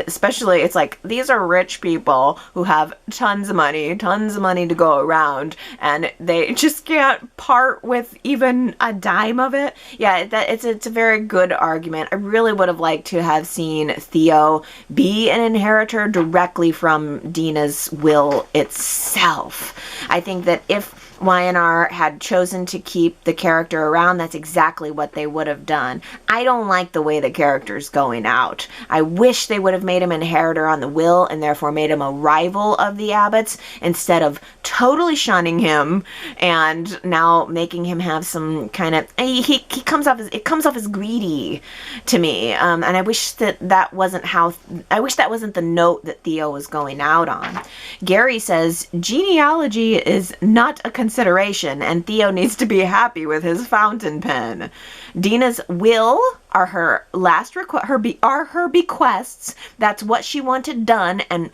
[SPEAKER 1] Especially, it's like, these are rich people who have tons of money to go around, and they just can't part with even a dime of it. Yeah, it's a very good argument. I really would have liked to have seen Theo be an inheritor directly from Dina's will itself. I think that if Y&R had chosen to keep the character around, that's exactly what they would have done. I don't like the way the character's going out. I wish they would have made him an inheritor on the will and therefore made him a rival of the Abbotts instead of totally shunning him and now making him have some kind of, he comes off as greedy to me. And I wish that wasn't the note that Theo was going out on. Gary says, genealogy is not a consideration, and Theo needs to be happy with his fountain pen. Dina's will are her last her bequests. That's what she wanted done, and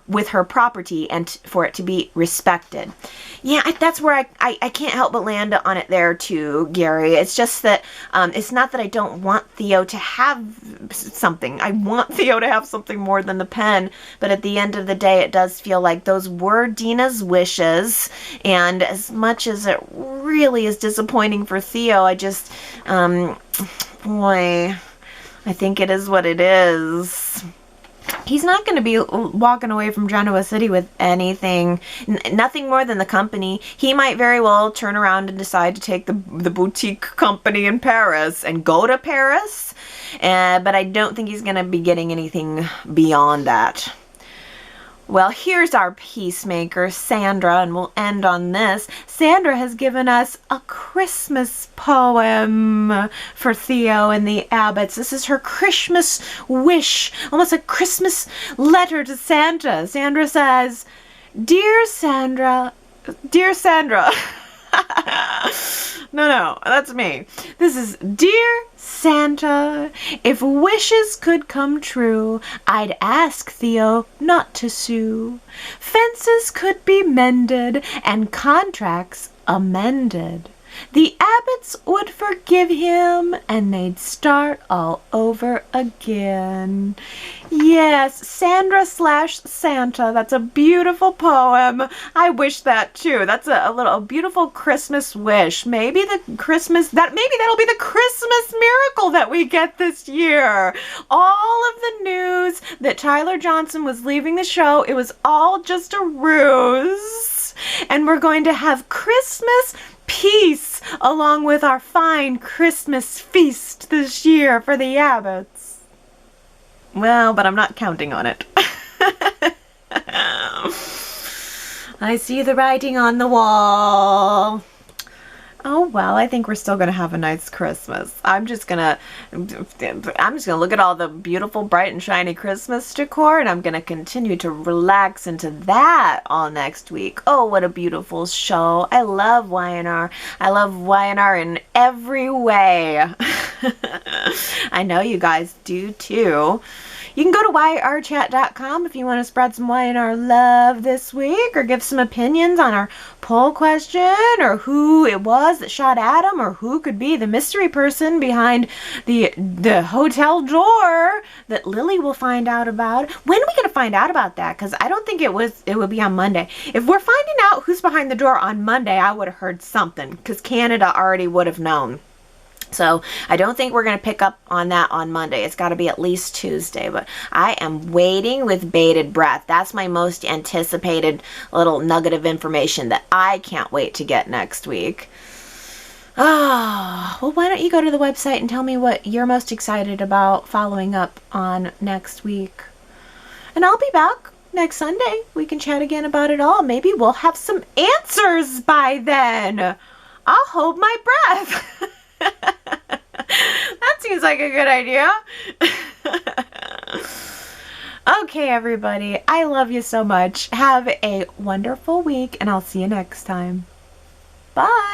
[SPEAKER 1] with her property, and for it to be respected. Yeah, that's where I can't help but land on it there too, Gary. It's just that it's not that I don't want Theo to have something. I want Theo to have something more than the pen, but at the end of the day, it does feel like those were Dina's wishes, and as much as it really is disappointing for Theo, I just, boy, I think it is what it is. He's not going to be walking away from Genoa City with anything, nothing more than the company. He might very well turn around and decide to take the boutique company in Paris and go to Paris, but I don't think he's going to be getting anything beyond that. Well, here's our peacemaker, Sandra, and we'll end on this. Sandra has given us a Christmas poem for Theo and the Abbotts. This is her Christmas wish, almost a Christmas letter to Santa. Sandra says, Dear Sandra, no, that's me. This is, Dear Santa, if wishes could come true, I'd ask Theo not to sue. Fences could be mended and contracts amended. The Abbotts would forgive him and they'd start all over again. Yes, Sandra/Santa, that's a beautiful poem. I wish that too. That's a beautiful Christmas wish. Maybe that'll be the Christmas miracle that we get this year. All of the news that Tyler Johnson was leaving the show, it was all just a ruse. And we're going to have Christmas peace along with our fine Christmas feast this year for the Abbotts. Well, but I'm not counting on it. I see the writing on the wall. Oh, well, I think we're still going to have a nice Christmas. I'm just going to look at all the beautiful, bright and shiny Christmas decor, and I'm going to continue to relax into that all next week. Oh, what a beautiful show. I love Y&R. I love Y&R in every way. I know you guys do too. You can go to Y&Rchat.com if you want to spread some Y&R love this week, or give some opinions on our poll question, or who it was that shot Adam, or who could be the mystery person behind the hotel door that Lily will find out about. When are we going to find out about that? Because I don't think it would be on Monday. If we're finding out who's behind the door on Monday, I would have heard something, because Canada already would have known. So I don't think we're going to pick up on that on Monday. It's got to be at least Tuesday. But I am waiting with bated breath. That's my most anticipated little nugget of information that I can't wait to get next week. Oh, well, why don't you go to the website and tell me what you're most excited about following up on next week. And I'll be back next Sunday. We can chat again about it all. Maybe we'll have some answers by then. I'll hold my breath. That seems like a good idea. Okay, everybody. I love you so much. Have a wonderful week, and I'll see you next time. Bye.